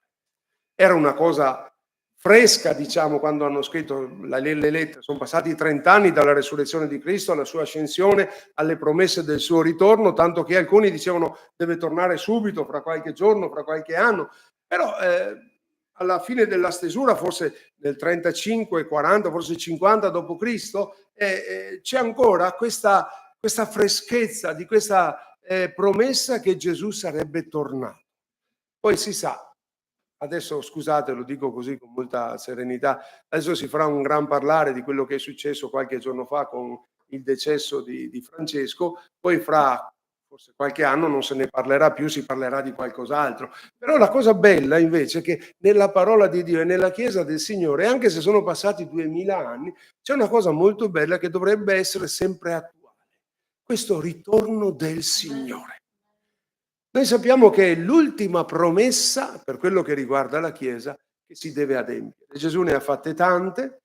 Era una cosa fresca, diciamo, quando hanno scritto le lettere. Sono passati 30 anni dalla resurrezione di Cristo alla sua ascensione, alle promesse del suo ritorno, tanto che alcuni dicevano deve tornare subito, fra qualche giorno, fra qualche anno. Però alla fine della stesura, forse nel 35, 40, forse 50 dopo Cristo, c'è ancora questa freschezza di questa promessa che Gesù sarebbe tornato. Poi si sa, adesso scusate, lo dico così con molta serenità, adesso si farà un gran parlare di quello che è successo qualche giorno fa con il decesso di Francesco, poi fra forse qualche anno non se ne parlerà più, si parlerà di qualcos'altro. Però la cosa bella invece è che nella parola di Dio e nella Chiesa del Signore, anche se sono passati 2000 anni, c'è una cosa molto bella che dovrebbe essere sempre attuale: questo ritorno del Signore. Noi sappiamo che è l'ultima promessa per quello che riguarda la Chiesa che si deve adempiere. Gesù ne ha fatte tante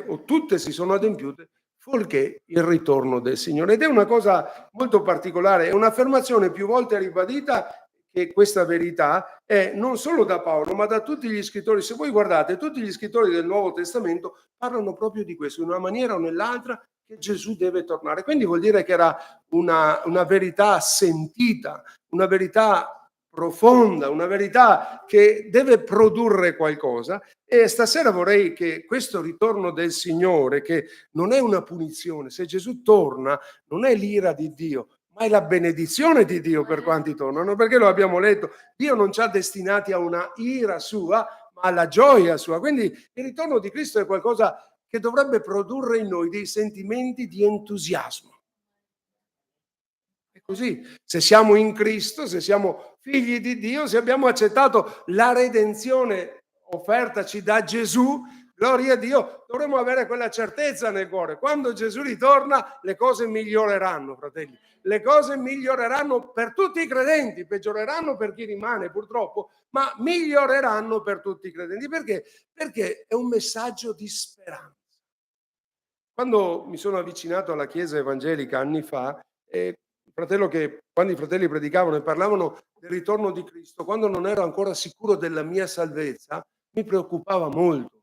o tutte si sono adempiute, fuorché il ritorno del Signore. Ed è una cosa molto particolare, è un'affermazione più volte ribadita, che questa verità è non solo da Paolo, ma da tutti gli scrittori. Se voi guardate, tutti gli scrittori del Nuovo Testamento parlano proprio di questo, in una maniera o nell'altra, che Gesù deve tornare. Quindi vuol dire che era una verità sentita, una verità profonda, una verità che deve produrre qualcosa. E stasera vorrei che questo ritorno del Signore, che non è una punizione, se Gesù torna non è l'ira di Dio, ma è la benedizione di Dio per quanti tornano, perché lo abbiamo letto, Dio non ci ha destinati a una ira sua, ma alla gioia sua. Quindi il ritorno di Cristo è qualcosa che dovrebbe produrre in noi dei sentimenti di entusiasmo. È così, se siamo in Cristo, se siamo figli di Dio, se abbiamo accettato la redenzione offertaci da Gesù, gloria a Dio, dovremmo avere quella certezza nel cuore. Quando Gesù ritorna, le cose miglioreranno, fratelli. Le cose miglioreranno per tutti i credenti, peggioreranno per chi rimane purtroppo, ma miglioreranno per tutti i credenti. Perché? Perché è un messaggio di speranza. Quando mi sono avvicinato alla Chiesa evangelica anni fa, quando i fratelli predicavano e parlavano del ritorno di Cristo, quando non ero ancora sicuro della mia salvezza, mi preoccupava molto,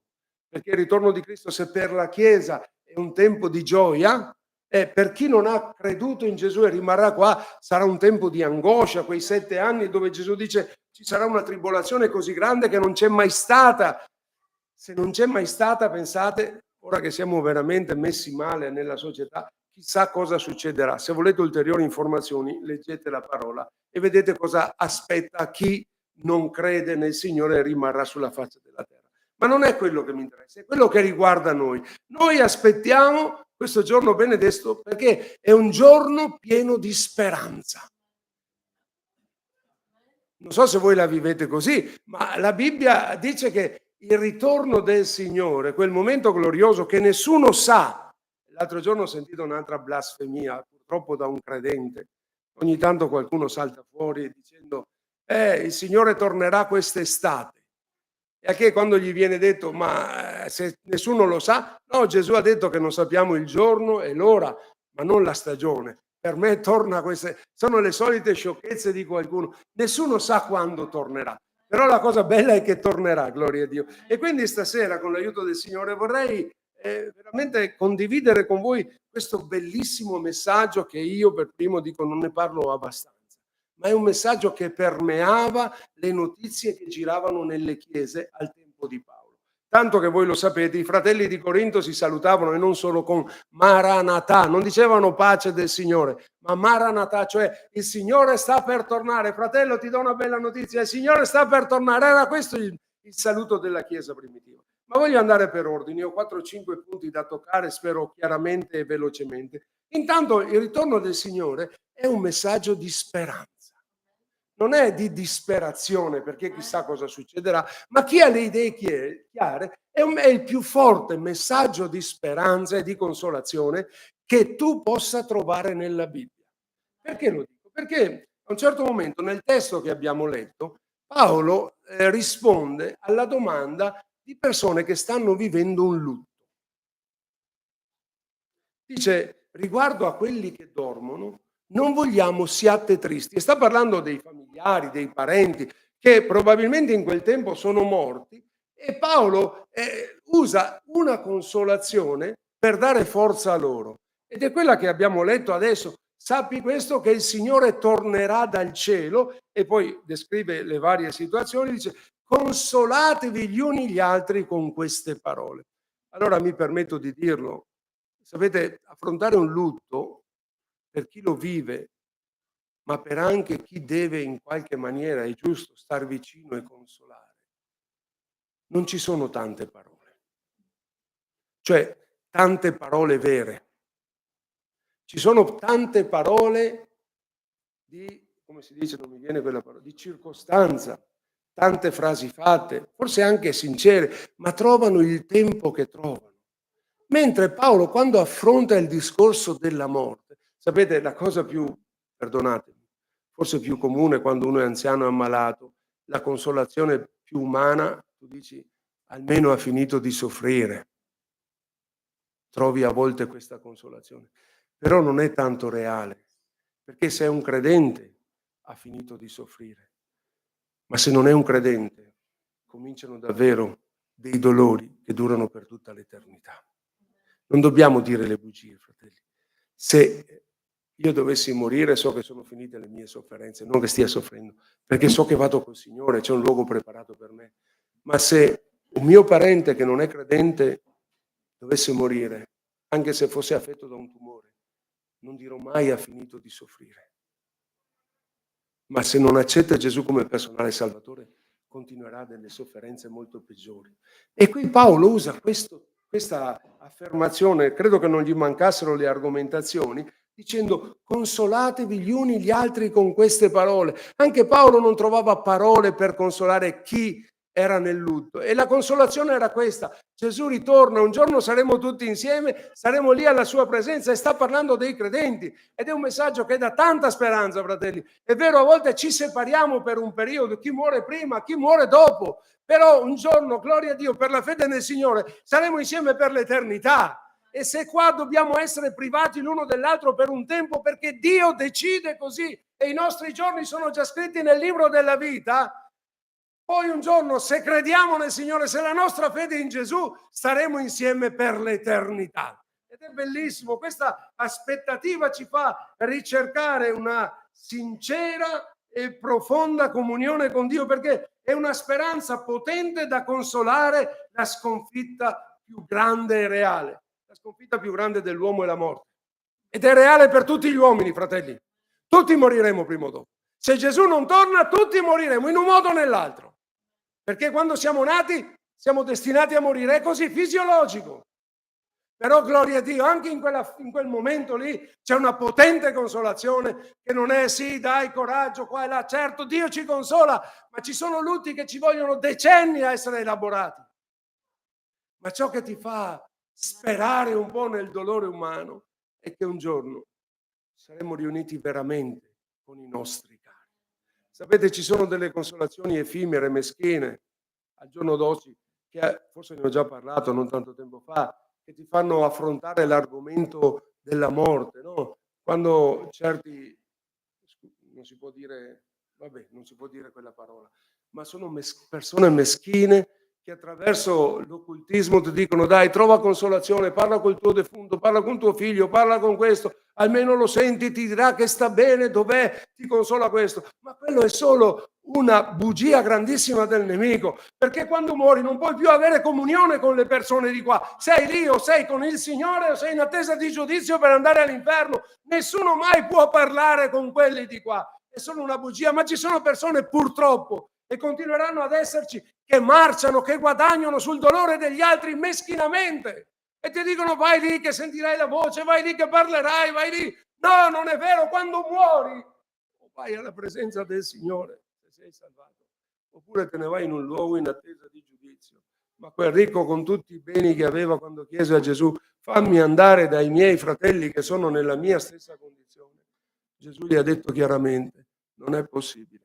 perché il ritorno di Cristo, se per la Chiesa è un tempo di gioia, per chi non ha creduto in Gesù e rimarrà qua, sarà un tempo di angoscia, quei 7 anni dove Gesù dice ci sarà una tribolazione così grande che non c'è mai stata. Se non c'è mai stata, pensate, ora che siamo veramente messi male nella società, chissà cosa succederà. Se volete ulteriori informazioni, leggete la parola e vedete cosa aspetta chi non crede nel Signore e rimarrà sulla faccia della terra. Ma non è quello che mi interessa, è quello che riguarda noi. Noi aspettiamo questo giorno benedetto perché è un giorno pieno di speranza. Non so se voi la vivete così, ma la Bibbia dice che il ritorno del Signore, quel momento glorioso che nessuno sa. L'altro giorno ho sentito un'altra blasfemia, purtroppo da un credente. Ogni tanto qualcuno salta fuori dicendo il Signore tornerà quest'estate. E a che quando gli viene detto ma se nessuno lo sa, no, Gesù ha detto che non sappiamo il giorno e l'ora, ma non la stagione. Per me torna queste, sono le solite sciocchezze di qualcuno. Nessuno sa quando tornerà, però la cosa bella è che tornerà, gloria a Dio. E quindi stasera, con l'aiuto del Signore, vorrei veramente condividere con voi questo bellissimo messaggio che io per primo dico non ne parlo abbastanza, ma è un messaggio che permeava le notizie che giravano nelle chiese al tempo di Paolo. Tanto che voi lo sapete, i fratelli di Corinto si salutavano e non solo con Maranatà, non dicevano pace del Signore, ma Maranatà, cioè il Signore sta per tornare. Fratello, ti do una bella notizia, il Signore sta per tornare. Era questo il saluto della Chiesa primitiva. Ma voglio andare per ordini, ho 4-5 punti da toccare, spero chiaramente e velocemente. Intanto il ritorno del Signore è un messaggio di speranza. Non è di disperazione perché chissà cosa succederà, ma chi ha le idee chiare è il più forte messaggio di speranza e di consolazione che tu possa trovare nella Bibbia. Perché lo dico? Perché a un certo momento nel testo che abbiamo letto Paolo risponde alla domanda di persone che stanno vivendo un lutto. Dice, riguardo a quelli che dormono, non vogliamo siate tristi. E sta parlando dei familiari, dei parenti, che probabilmente in quel tempo sono morti, e Paolo usa una consolazione per dare forza a loro. Ed è quella che abbiamo letto adesso. Sappi questo, che il Signore tornerà dal cielo, e poi descrive le varie situazioni, dice, consolatevi gli uni gli altri con queste parole. Allora mi permetto di dirlo, sapete, affrontare un lutto per chi lo vive, ma per anche chi deve in qualche maniera, è giusto, star vicino e consolare, non ci sono tante parole, cioè tante parole vere. Ci sono tante parole di, come si dice, non mi viene quella parola, di circostanza, tante frasi fatte, forse anche sincere, ma trovano il tempo che trovano. Mentre Paolo, quando affronta il discorso della morte, sapete, la cosa più, perdonatemi, forse più comune quando uno è anziano e ammalato, la consolazione più umana, tu dici, almeno ha finito di soffrire. Trovi a volte questa consolazione, però non è tanto reale, perché se è un credente ha finito di soffrire, ma se non è un credente cominciano davvero dei dolori che durano per tutta l'eternità. Non dobbiamo dire le bugie, fratelli. Se io dovessi morire, so che sono finite le mie sofferenze, non che stia soffrendo, perché so che vado col Signore, c'è un luogo preparato per me. Ma se un mio parente che non è credente dovesse morire, anche se fosse affetto da un tumore, non dirò mai ha finito di soffrire. Ma se non accetta Gesù come personale salvatore, continuerà delle sofferenze molto peggiori. E qui Paolo usa questa affermazione, credo che non gli mancassero le argomentazioni, dicendo consolatevi gli uni gli altri con queste parole. Anche Paolo non trovava parole per consolare chi era nel lutto, e la consolazione era questa: Gesù ritorna, un giorno saremo tutti insieme, saremo lì alla sua presenza, e sta parlando dei credenti, ed è un messaggio che dà tanta speranza, fratelli. È vero, a volte ci separiamo per un periodo, chi muore prima, chi muore dopo, però un giorno, gloria a Dio, per la fede nel Signore saremo insieme per l'eternità. E se qua dobbiamo essere privati l'uno dell'altro per un tempo perché Dio decide così e i nostri giorni sono già scritti nel libro della vita, poi un giorno, se crediamo nel Signore, se la nostra fede è in Gesù, staremo insieme per l'eternità. Ed è bellissimo, questa aspettativa ci fa ricercare una sincera e profonda comunione con Dio, perché è una speranza potente da consolare la sconfitta più grande e reale. La sconfitta più grande dell'uomo è la morte. Ed è reale per tutti gli uomini, fratelli. Tutti moriremo prima o dopo. Se Gesù non torna, tutti moriremo in un modo o nell'altro. Perché quando siamo nati siamo destinati a morire, è così fisiologico. Però gloria a Dio, anche in quel momento lì c'è una potente consolazione che non è sì, dai, coraggio, qua e là. Certo, Dio ci consola, ma ci sono lutti che ci vogliono decenni a essere elaborati. Ma ciò che ti fa sperare un po' nel dolore umano è che un giorno saremo riuniti veramente con i nostri cari. Sapete, ci sono delle consolazioni effimere, meschine, al giorno d'oggi, che forse ne ho già parlato non tanto tempo fa, che ti fanno affrontare l'argomento della morte, no? Quando certi, non si può dire, vabbè, non si può dire quella parola, ma sono persone meschine che attraverso l'occultismo ti dicono: dai, trova consolazione, parla col tuo defunto, parla con tuo figlio, parla con questo, almeno lo senti, ti dirà che sta bene, dov'è, ti consola questo. Ma quello è solo una bugia grandissima del nemico, perché quando muori non puoi più avere comunione con le persone di qua. Sei lì o sei con il Signore o sei in attesa di giudizio per andare all'inferno. Nessuno mai può parlare con quelli di qua. È solo una bugia, ma ci sono persone purtroppo, e continueranno ad esserci, che marciano, che guadagnano sul dolore degli altri meschinamente e ti dicono: vai lì che sentirai la voce, vai lì che parlerai, vai lì. No, non è vero. Quando muori vai alla presenza del Signore se sei salvato, oppure te ne vai in un luogo in attesa di giudizio. Ma quel ricco, con tutti i beni che aveva, quando chiese a Gesù: fammi andare dai miei fratelli che sono nella mia stessa condizione, Gesù gli ha detto chiaramente: non è possibile.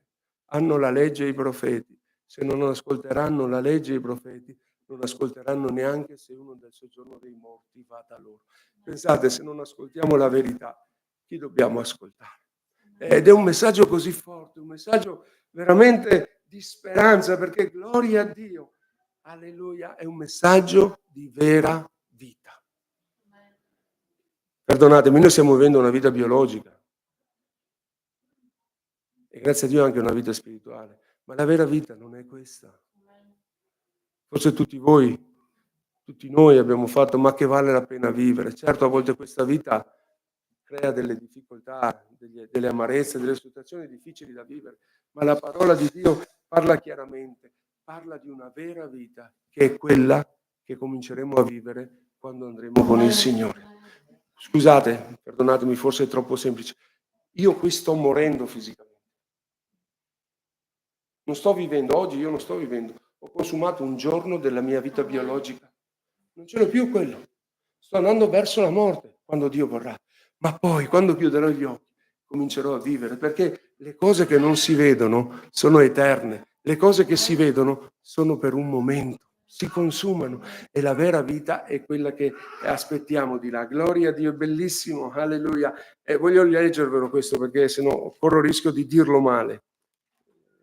Hanno la legge e i profeti. Se non ascolteranno la legge e i profeti, non ascolteranno neanche se uno del soggiorno dei morti va da loro. Pensate, se non ascoltiamo la verità, chi dobbiamo ascoltare? Ed è un messaggio così forte, un messaggio veramente di speranza, perché gloria a Dio, alleluia, è un messaggio di vera vita. Perdonatemi, noi stiamo vivendo una vita biologica e grazie a Dio anche una vita spirituale, ma la vera vita non è questa. Forse tutti noi abbiamo fatto: ma che vale la pena vivere? Certo, a volte questa vita crea delle difficoltà, delle amarezze, delle situazioni difficili da vivere, ma la parola di Dio parla chiaramente, parla di una vera vita, che è quella che cominceremo a vivere quando andremo con il Signore. Scusate, perdonatemi, forse è troppo semplice. Io qui sto morendo fisicamente. Non sto vivendo, oggi io non sto vivendo. Ho consumato un giorno della mia vita biologica. Non ce l'ho più quello. Sto andando verso la morte, quando Dio vorrà. Ma poi, quando chiuderò gli occhi, comincerò a vivere, perché le cose che non si vedono sono eterne. Le cose che si vedono sono per un momento, si consumano, e la vera vita è quella che aspettiamo di là. Gloria a Dio, è bellissimo, alleluia. E voglio leggervelo questo, perché sennò corro il rischio di dirlo male.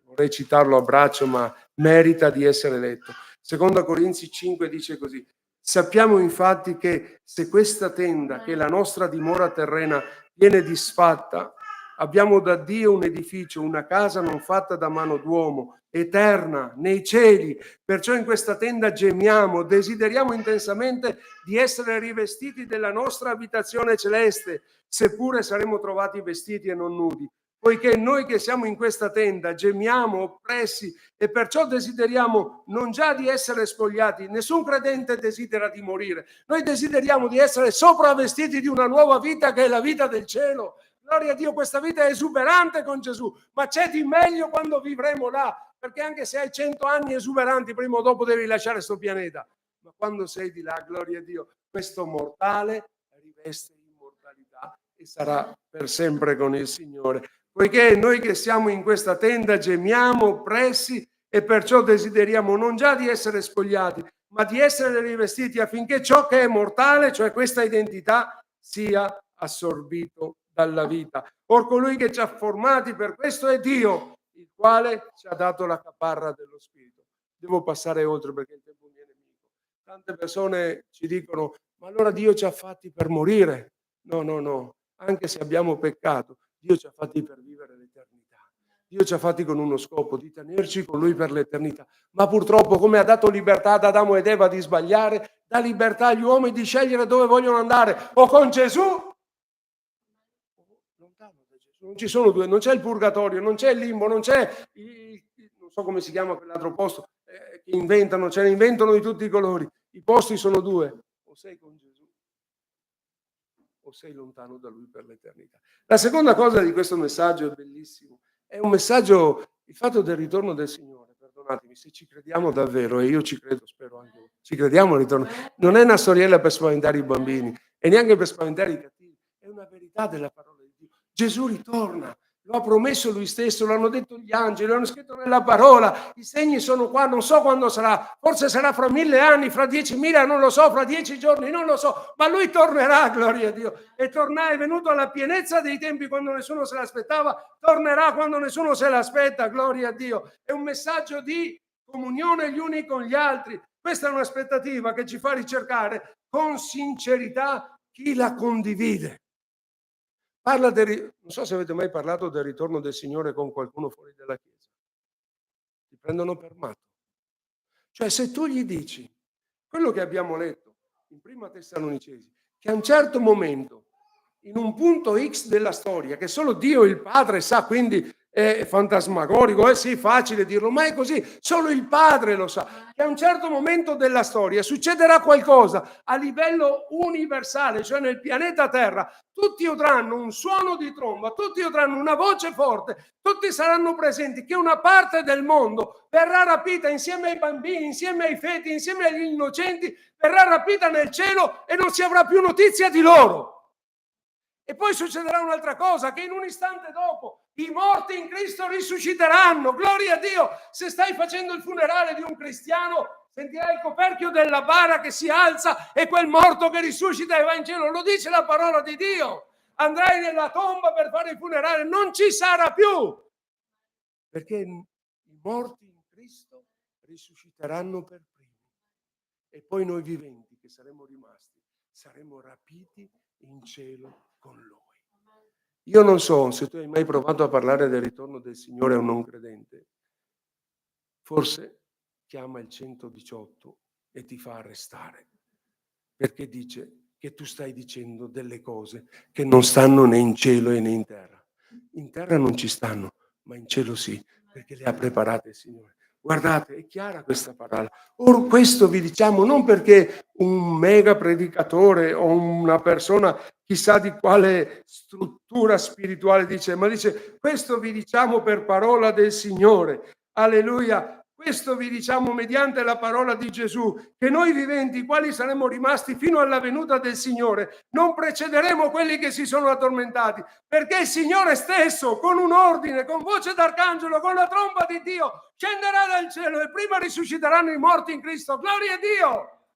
Vorrei citarlo a braccio, ma merita di essere letto. Seconda Corinzi 5 dice così: sappiamo infatti che se questa tenda, che è la nostra dimora terrena, viene disfatta, abbiamo da Dio un edificio, una casa non fatta da mano d'uomo, eterna, nei cieli. Perciò in questa tenda gemiamo, desideriamo intensamente di essere rivestiti della nostra abitazione celeste, seppure saremo trovati vestiti e non nudi. Poiché noi che siamo in questa tenda gemiamo oppressi e perciò desideriamo non già di essere spogliati, nessun credente desidera di morire, noi desideriamo di essere sopravvestiti di una nuova vita che è la vita del cielo. Gloria a Dio, questa vita è esuberante con Gesù, ma c'è di meglio quando vivremo là, perché anche se hai 100 anni esuberanti, prima o dopo devi lasciare questo pianeta, ma quando sei di là, gloria a Dio, questo mortale riveste immortalità e sarà per sempre con il Signore. Poiché noi che siamo in questa tenda gemiamo oppressi e perciò desideriamo non già di essere spogliati, ma di essere rivestiti affinché ciò che è mortale, cioè questa identità, sia assorbito dalla vita. Or colui che ci ha formati per questo è Dio, il quale ci ha dato la caparra dello Spirito. Devo passare oltre perché il tempo viene nemico. Tante persone ci dicono: ma allora Dio ci ha fatti per morire? No. Anche se abbiamo peccato, Dio ci ha fatti per vivere l'eternità. Dio ci ha fatti con uno scopo, di tenerci con Lui per l'eternità. Ma purtroppo, come ha dato libertà ad Adamo ed Eva di sbagliare, dà libertà agli uomini di scegliere dove vogliono andare, o con Gesù o lontano da Gesù. Non ci sono due, non c'è il purgatorio, non c'è il limbo, non c'è non so come si chiama quell'altro posto, che inventano, ce ne inventano di tutti i colori. I posti sono due: o sei con Gesù o sei lontano da Lui per l'eternità. La seconda cosa di questo messaggio è bellissimo, è un messaggio, il fatto del ritorno del Signore. Perdonatemi, se ci crediamo davvero, e io ci credo, spero anche voi, ci crediamo al ritorno, non è una storiella per spaventare i bambini e neanche per spaventare i cattivi, è una verità della parola di Dio. Gesù ritorna. Lo ha promesso lui stesso, lo hanno detto gli angeli, lo hanno scritto nella parola, i segni sono qua, non so quando sarà, forse sarà fra 1000 anni, fra 10.000, non lo so, fra 10 giorni, non lo so, ma lui tornerà, gloria a Dio, e tornerà, è venuto alla pienezza dei tempi quando nessuno se l'aspettava, tornerà quando nessuno se l'aspetta, gloria a Dio. È un messaggio di comunione gli uni con gli altri. Questa è un'aspettativa che ci fa ricercare con sincerità chi la condivide. Non so se avete mai parlato del ritorno del Signore con qualcuno fuori dalla Chiesa. Ti prendono per matto. Cioè, se tu gli dici quello che abbiamo letto in Prima Tessalonicesi, che a un certo momento, in un punto X della storia, che solo Dio il Padre sa, quindi è fantasmagorico, sì, facile dirlo, ma è così, solo il Padre lo sa, che a un certo momento della storia succederà qualcosa a livello universale, cioè nel pianeta Terra, tutti udranno un suono di tromba, tutti udranno una voce forte, tutti saranno presenti, che una parte del mondo verrà rapita insieme ai bambini, insieme ai feti, insieme agli innocenti, verrà rapita nel cielo e non si avrà più notizia di loro. E poi succederà un'altra cosa, che in un istante dopo i morti in Cristo risusciteranno. Gloria a Dio! Se stai facendo il funerale di un cristiano, sentirai il coperchio della bara che si alza e quel morto che risuscita e va in cielo. Lo dice la parola di Dio. Andrai nella tomba per fare il funerale, non ci sarà più. Perché i morti in Cristo risusciteranno per primi. E poi noi viventi che saremo rimasti, saremo rapiti in cielo con Lui. Io non so se tu hai mai provato a parlare del ritorno del Signore a un non credente. Forse chiama il 118 e ti fa arrestare, perché dice che tu stai dicendo delle cose che non stanno né in cielo né in terra. In terra non ci stanno, ma in cielo sì, perché le ha preparate il Signore. Guardate, è chiara questa parola. Ora, questo vi diciamo non perché un mega predicatore o una persona chissà di quale struttura spirituale dice, ma dice: questo vi diciamo per parola del Signore. Alleluia. Questo vi diciamo mediante la parola di Gesù, che noi viventi, quali saremo rimasti fino alla venuta del Signore, non precederemo quelli che si sono addormentati, perché il Signore stesso, con un ordine, con voce d'arcangelo, con la tromba di Dio, scenderà dal cielo e prima risusciteranno i morti in Cristo. Gloria a Dio!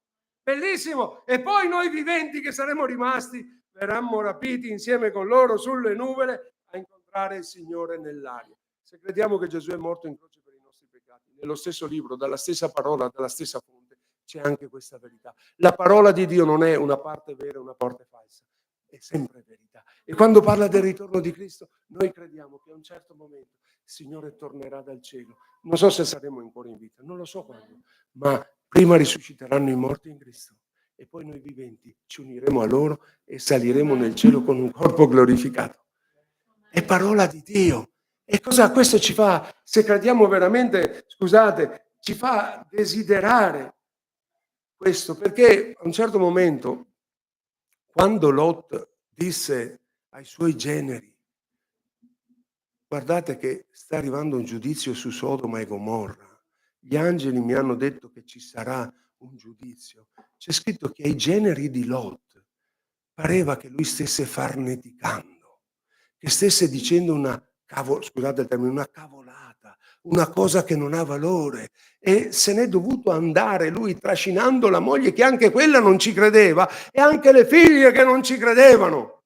Bellissimo! E poi noi viventi che saremo rimasti, verranno rapiti insieme con loro sulle nuvole a incontrare il Signore nell'aria. Se crediamo che Gesù è morto in croce per i nostri peccati, nello stesso libro, dalla stessa parola, dalla stessa fonte, c'è anche questa verità. La parola di Dio non è una parte vera e una parte falsa, è sempre verità. E quando parla del ritorno di Cristo, noi crediamo che a un certo momento il Signore tornerà dal cielo. Non so se saremo ancora in vita, non lo so quando, ma prima risusciteranno i morti in Cristo e poi noi viventi ci uniremo a loro e saliremo nel cielo con un corpo glorificato. È parola di Dio. E cosa questo ci fa, se crediamo veramente, scusate, ci fa desiderare questo, perché a un certo momento, quando Lot disse ai suoi generi: guardate che sta arrivando un giudizio su Sodoma e Gomorra, gli angeli mi hanno detto che ci sarà un giudizio, c'è scritto che ai generi di Lot pareva che lui stesse farneticando, che stesse dicendo scusate il termine, una cavolata, una cosa che non ha valore, e se n'è dovuto andare lui trascinando la moglie che anche quella non ci credeva e anche le figlie che non ci credevano.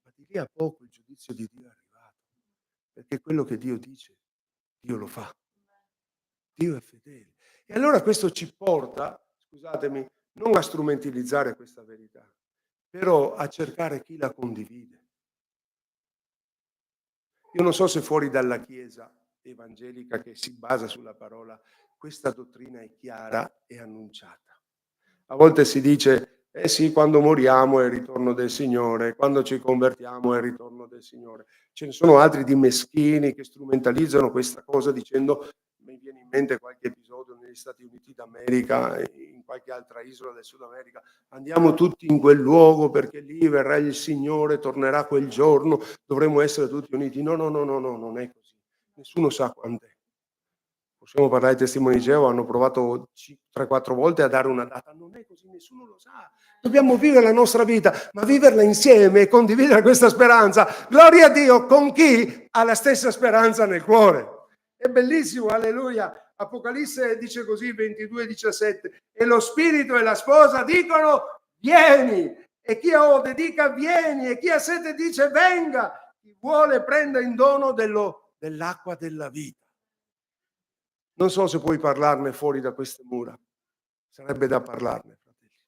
Ma di lì a poco il giudizio di Dio è arrivato, perché quello che Dio dice, Dio lo fa. Dio è fedele. E allora questo ci porta, scusatemi, non a strumentalizzare questa verità, però a cercare chi la condivide. Io non so se fuori dalla Chiesa evangelica che si basa sulla parola, questa dottrina è chiara e annunciata. A volte si dice, sì, quando moriamo è il ritorno del Signore, quando ci convertiamo è il ritorno del Signore. Ce ne sono altri di meschini che strumentalizzano questa cosa dicendo, viene in mente qualche episodio negli Stati Uniti d'America, in qualche altra isola del Sud America. Andiamo tutti in quel luogo perché lì verrà il Signore, tornerà quel giorno, dovremo essere tutti uniti. No, non è così. Nessuno sa quando è. Possiamo parlare di testimoni di Geova, hanno provato 3-4 volte a dare una data. Non è così, nessuno lo sa. Dobbiamo vivere la nostra vita, ma viverla insieme e condividere questa speranza. Gloria a Dio con chi ha la stessa speranza nel cuore. È bellissimo, alleluia. Apocalisse dice così, 22:17. E lo spirito e la sposa dicono vieni. E chi ha ode dica vieni. E chi ha sete dice venga. Chi vuole prenda in dono dell'acqua della vita. Non so se puoi parlarne fuori da queste mura. Sarebbe da parlarne, fratelli.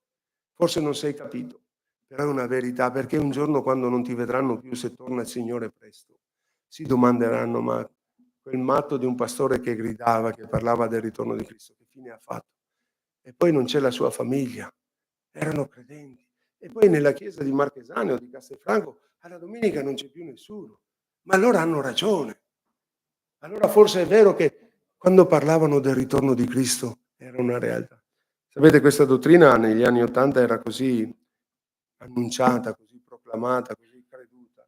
Forse non sei capito, però è una verità, perché un giorno quando non ti vedranno più, se torna il Signore presto, si domanderanno, ma quel matto di un pastore che gridava, che parlava del ritorno di Cristo, che fine ha fatto? E poi non c'è la sua famiglia, erano credenti. E poi nella chiesa di Marchesano o di Castelfranco, alla domenica non c'è più nessuno. Ma allora hanno ragione. Allora forse è vero che quando parlavano del ritorno di Cristo era una realtà. Sapete, questa dottrina negli anni '80 era così annunciata, così proclamata, così creduta,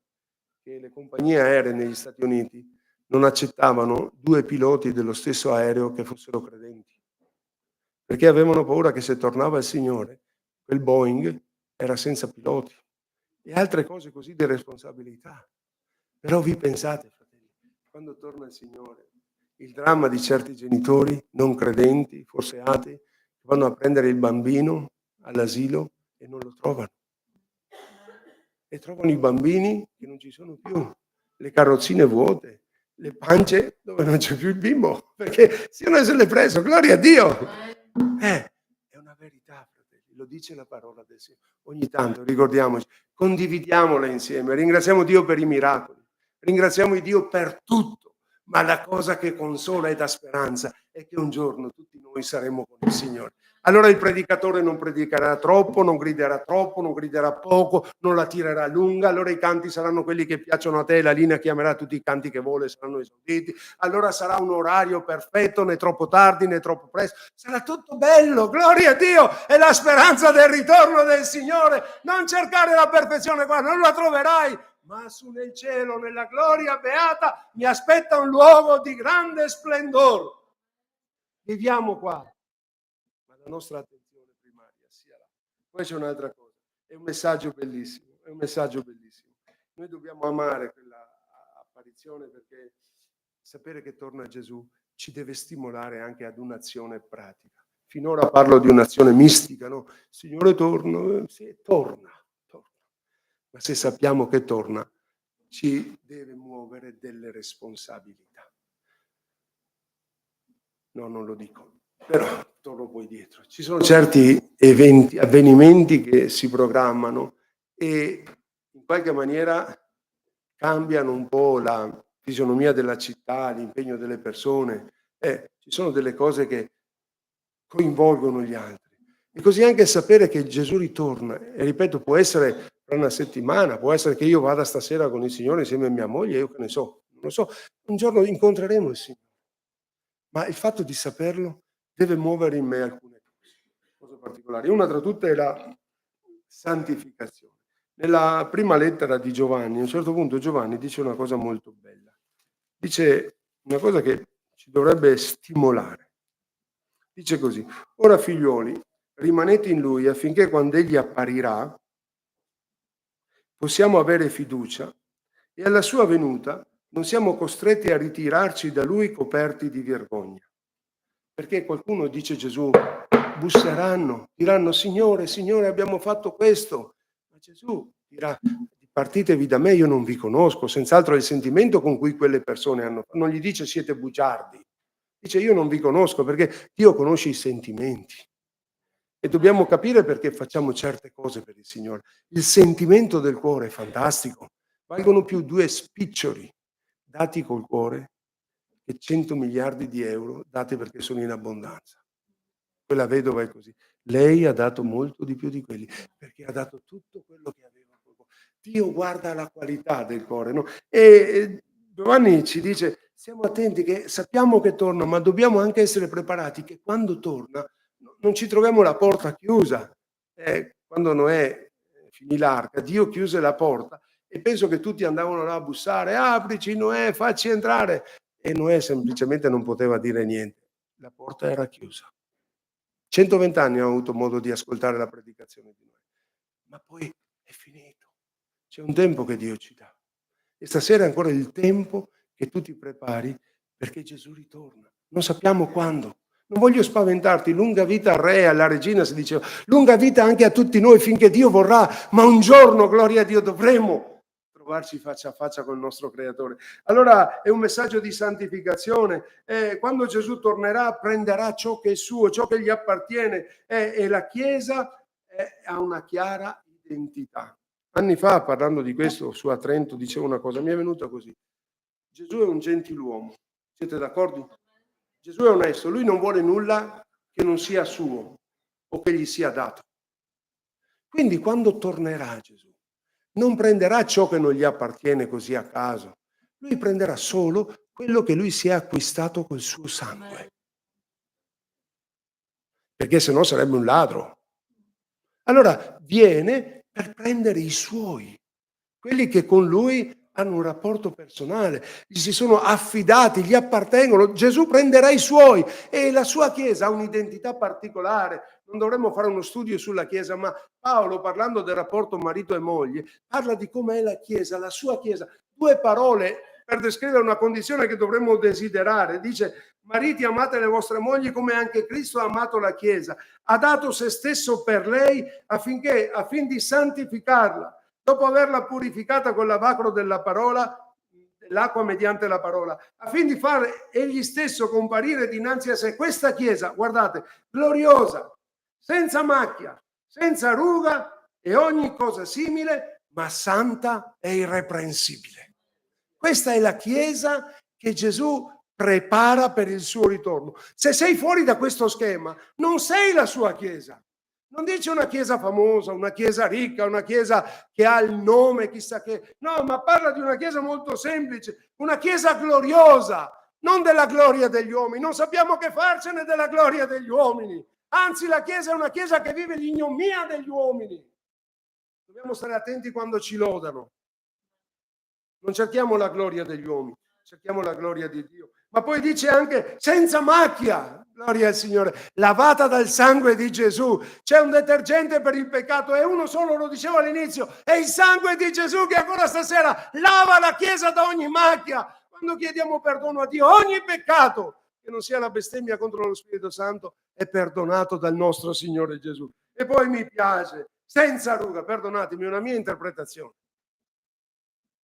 che le compagnie aeree negli Stati Uniti non accettavano 2 piloti dello stesso aereo che fossero credenti, perché avevano paura che se tornava il Signore, quel Boeing era senza piloti e altre cose così di responsabilità. Però vi pensate, fratelli, quando torna il Signore, il dramma di certi genitori non credenti, forse atei, che vanno a prendere il bambino all'asilo e non lo trovano. E trovano i bambini che non ci sono più, le carrozzine vuote, le pance dove non c'è più il bimbo, perché il Signore se l'è preso, gloria a Dio! È una verità, fratelli, lo dice la parola del Signore. Ogni tanto ricordiamoci, condividiamola insieme, ringraziamo Dio per i miracoli, ringraziamo Dio per tutto. Ma la cosa che consola e dà speranza è che un giorno tutti noi saremo con il Signore. Allora il predicatore non predicherà troppo, non griderà poco, non la tirerà lunga. Allora i canti saranno quelli che piacciono a te, la linea chiamerà tutti i canti che vuole, saranno esauditi. Allora sarà un orario perfetto, né troppo tardi né troppo presto. Sarà tutto bello, gloria a Dio! È la speranza del ritorno del Signore. Non cercare la perfezione qua, non la troverai. Ma su nel cielo, nella gloria beata, mi aspetta un luogo di grande splendore. Viviamo qua, ma la nostra attenzione primaria sia là. Poi c'è un'altra cosa, è un messaggio bellissimo, Noi dobbiamo amare quella apparizione perché sapere che torna Gesù ci deve stimolare anche ad un'azione pratica. Finora parlo di un'azione mistica, no? Signore torna, sì, torna. Ma se sappiamo che torna, ci deve muovere delle responsabilità. No, non lo dico, però torno poi dietro. Ci sono certi avvenimenti che si programmano e in qualche maniera cambiano un po' la fisionomia della città, l'impegno delle persone. Ci sono delle cose che coinvolgono gli altri. E così anche sapere che Gesù ritorna, e ripeto, può essere per una settimana, può essere che io vada stasera con il Signore insieme a mia moglie, io che ne so, non lo so, un giorno incontreremo il Signore. Ma il fatto di saperlo deve muovere in me alcune cose particolari. Una tra tutte è la santificazione. Nella prima lettera di Giovanni, a un certo punto Giovanni dice una cosa molto bella. Dice una cosa che ci dovrebbe stimolare. Dice così: ora figlioli, rimanete in lui affinché quando egli apparirà possiamo avere fiducia e alla sua venuta non siamo costretti a ritirarci da lui coperti di vergogna. Perché qualcuno, dice Gesù, busseranno, diranno Signore, Signore, abbiamo fatto questo. Ma Gesù dirà: partitevi da me, io non vi conosco. Senz'altro è il sentimento con cui quelle persone hanno. Non gli dice siete bugiardi. Dice io non vi conosco, perché Dio conosce i sentimenti. E dobbiamo capire perché facciamo certe cose per il Signore. Il sentimento del cuore è fantastico. Valgono più 2 spiccioli dati col cuore che 100 miliardi di euro dati perché sono in abbondanza. Quella vedova è così. Lei ha dato molto di più di quelli, perché ha dato tutto quello che aveva. Dio guarda la qualità del cuore, no? E Giovanni ci dice: stiamo attenti che sappiamo che torna, ma dobbiamo anche essere preparati che quando torna non ci troviamo la porta chiusa. Quando Noè finì l'arca, Dio chiuse la porta e penso che tutti andavano là a bussare, aprici Noè, facci entrare. E Noè semplicemente non poteva dire niente, la porta era chiusa. 120 anni ho avuto modo di ascoltare la predicazione di Noè, ma poi è finito. C'è un tempo che Dio ci dà. E stasera è ancora il tempo che tu ti prepari perché Gesù ritorna. Non sappiamo quando. Non voglio spaventarti, lunga vita al re, alla regina si diceva, lunga vita anche a tutti noi finché Dio vorrà, ma un giorno, gloria a Dio, dovremo trovarci faccia a faccia con il nostro Creatore. Allora è un messaggio di santificazione. Quando Gesù tornerà prenderà ciò che è suo, ciò che gli appartiene e la Chiesa ha una chiara identità. Anni fa, parlando di questo, su a Trento, dicevo una cosa, mi è venuta così. Gesù è un gentiluomo, siete d'accordo? Gesù è onesto, lui non vuole nulla che non sia suo o che gli sia dato. Quindi quando tornerà Gesù, non prenderà ciò che non gli appartiene così a caso, lui prenderà solo quello che lui si è acquistato col suo sangue. Perché se no sarebbe un ladro. Allora viene per prendere i suoi, quelli che con lui hanno un rapporto personale, gli si sono affidati, gli appartengono. Gesù prenderà i suoi e la sua Chiesa ha un'identità particolare. Non dovremmo fare uno studio sulla Chiesa, ma Paolo, parlando del rapporto marito e moglie, parla di com'è la Chiesa, la sua Chiesa. 2 parole per descrivere una condizione che dovremmo desiderare. Dice: mariti, amate le vostre mogli come anche Cristo ha amato la Chiesa, ha dato se stesso per lei affin di santificarla, dopo averla purificata con l'avacro della parola, dell'acqua mediante la parola, affin di fare egli stesso comparire dinanzi a sé questa Chiesa, guardate, gloriosa, senza macchia, senza ruga e ogni cosa simile, ma santa e irreprensibile. Questa è la Chiesa che Gesù prepara per il suo ritorno. Se sei fuori da questo schema, non sei la sua Chiesa. Non dice una Chiesa famosa, una Chiesa ricca, una Chiesa che ha il nome, chissà che. No, ma parla di una Chiesa molto semplice, una Chiesa gloriosa, non della gloria degli uomini. Non sappiamo che farcene della gloria degli uomini. Anzi, la Chiesa è una Chiesa che vive l'ignominia degli uomini. Dobbiamo stare attenti quando ci lodano. Non cerchiamo la gloria degli uomini, cerchiamo la gloria di Dio. Ma poi dice anche senza macchia, gloria al Signore, lavata dal sangue di Gesù. C'è un detergente per il peccato, è uno solo, lo dicevo all'inizio, è il sangue di Gesù che ancora stasera lava la Chiesa da ogni macchia. Quando chiediamo perdono a Dio, ogni peccato che non sia la bestemmia contro lo Spirito Santo è perdonato dal nostro Signore Gesù. E poi mi piace, senza ruga, perdonatemi, una mia interpretazione.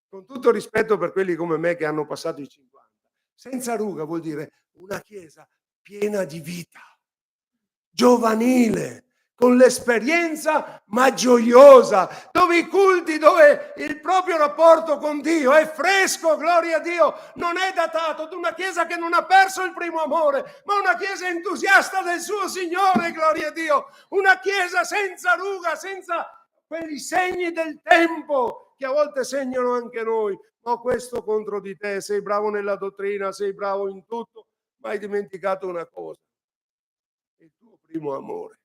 Con tutto rispetto per quelli come me che hanno passato i 50, senza ruga vuol dire una Chiesa piena di vita, giovanile, con l'esperienza ma gioiosa, dove i culti, dove il proprio rapporto con Dio è fresco, gloria a Dio, non è datato, di una Chiesa che non ha perso il primo amore, ma una Chiesa entusiasta del suo Signore, gloria a Dio, una Chiesa senza ruga, senza quei segni del tempo che a volte segnano anche noi. Ma questo contro di te, sei bravo nella dottrina, sei bravo in tutto, ma hai dimenticato una cosa, il tuo primo amore.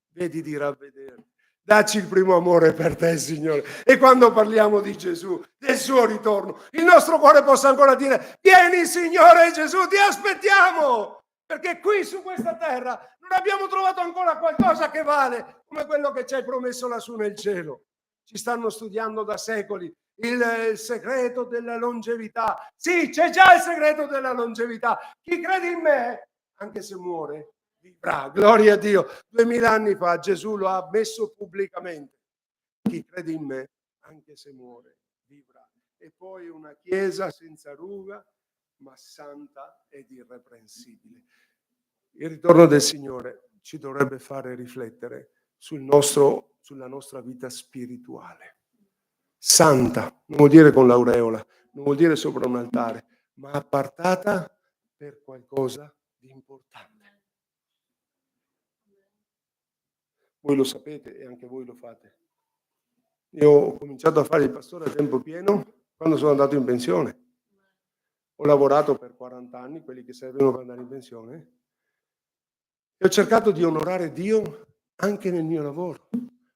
Vedi di ravvederti. Dacci il primo amore per te, Signore. E quando parliamo di Gesù, del suo ritorno, il nostro cuore possa ancora dire: vieni, Signore Gesù, ti aspettiamo. Perché qui su questa terra non abbiamo trovato ancora qualcosa che vale come quello che ci hai promesso lassù nel cielo. Ci stanno studiando da secoli il segreto della longevità. Sì, c'è già il segreto della longevità. Chi crede in me, anche se muore, vivrà. Gloria a Dio. 2000 anni fa Gesù lo ha messo pubblicamente. Chi crede in me, anche se muore, vivrà. E poi una Chiesa senza ruga, ma santa ed irreprensibile. Il ritorno del Signore ci dovrebbe fare riflettere sulla nostra vita spirituale. Santa, non vuol dire con l'aureola, non vuol dire sopra un altare, ma appartata per qualcosa di importante. Voi lo sapete e anche voi lo fate. Io ho cominciato a fare il pastore a tempo pieno quando sono andato in pensione. Ho lavorato per 40 anni, quelli che servono per andare in pensione, e ho cercato di onorare Dio anche nel mio lavoro.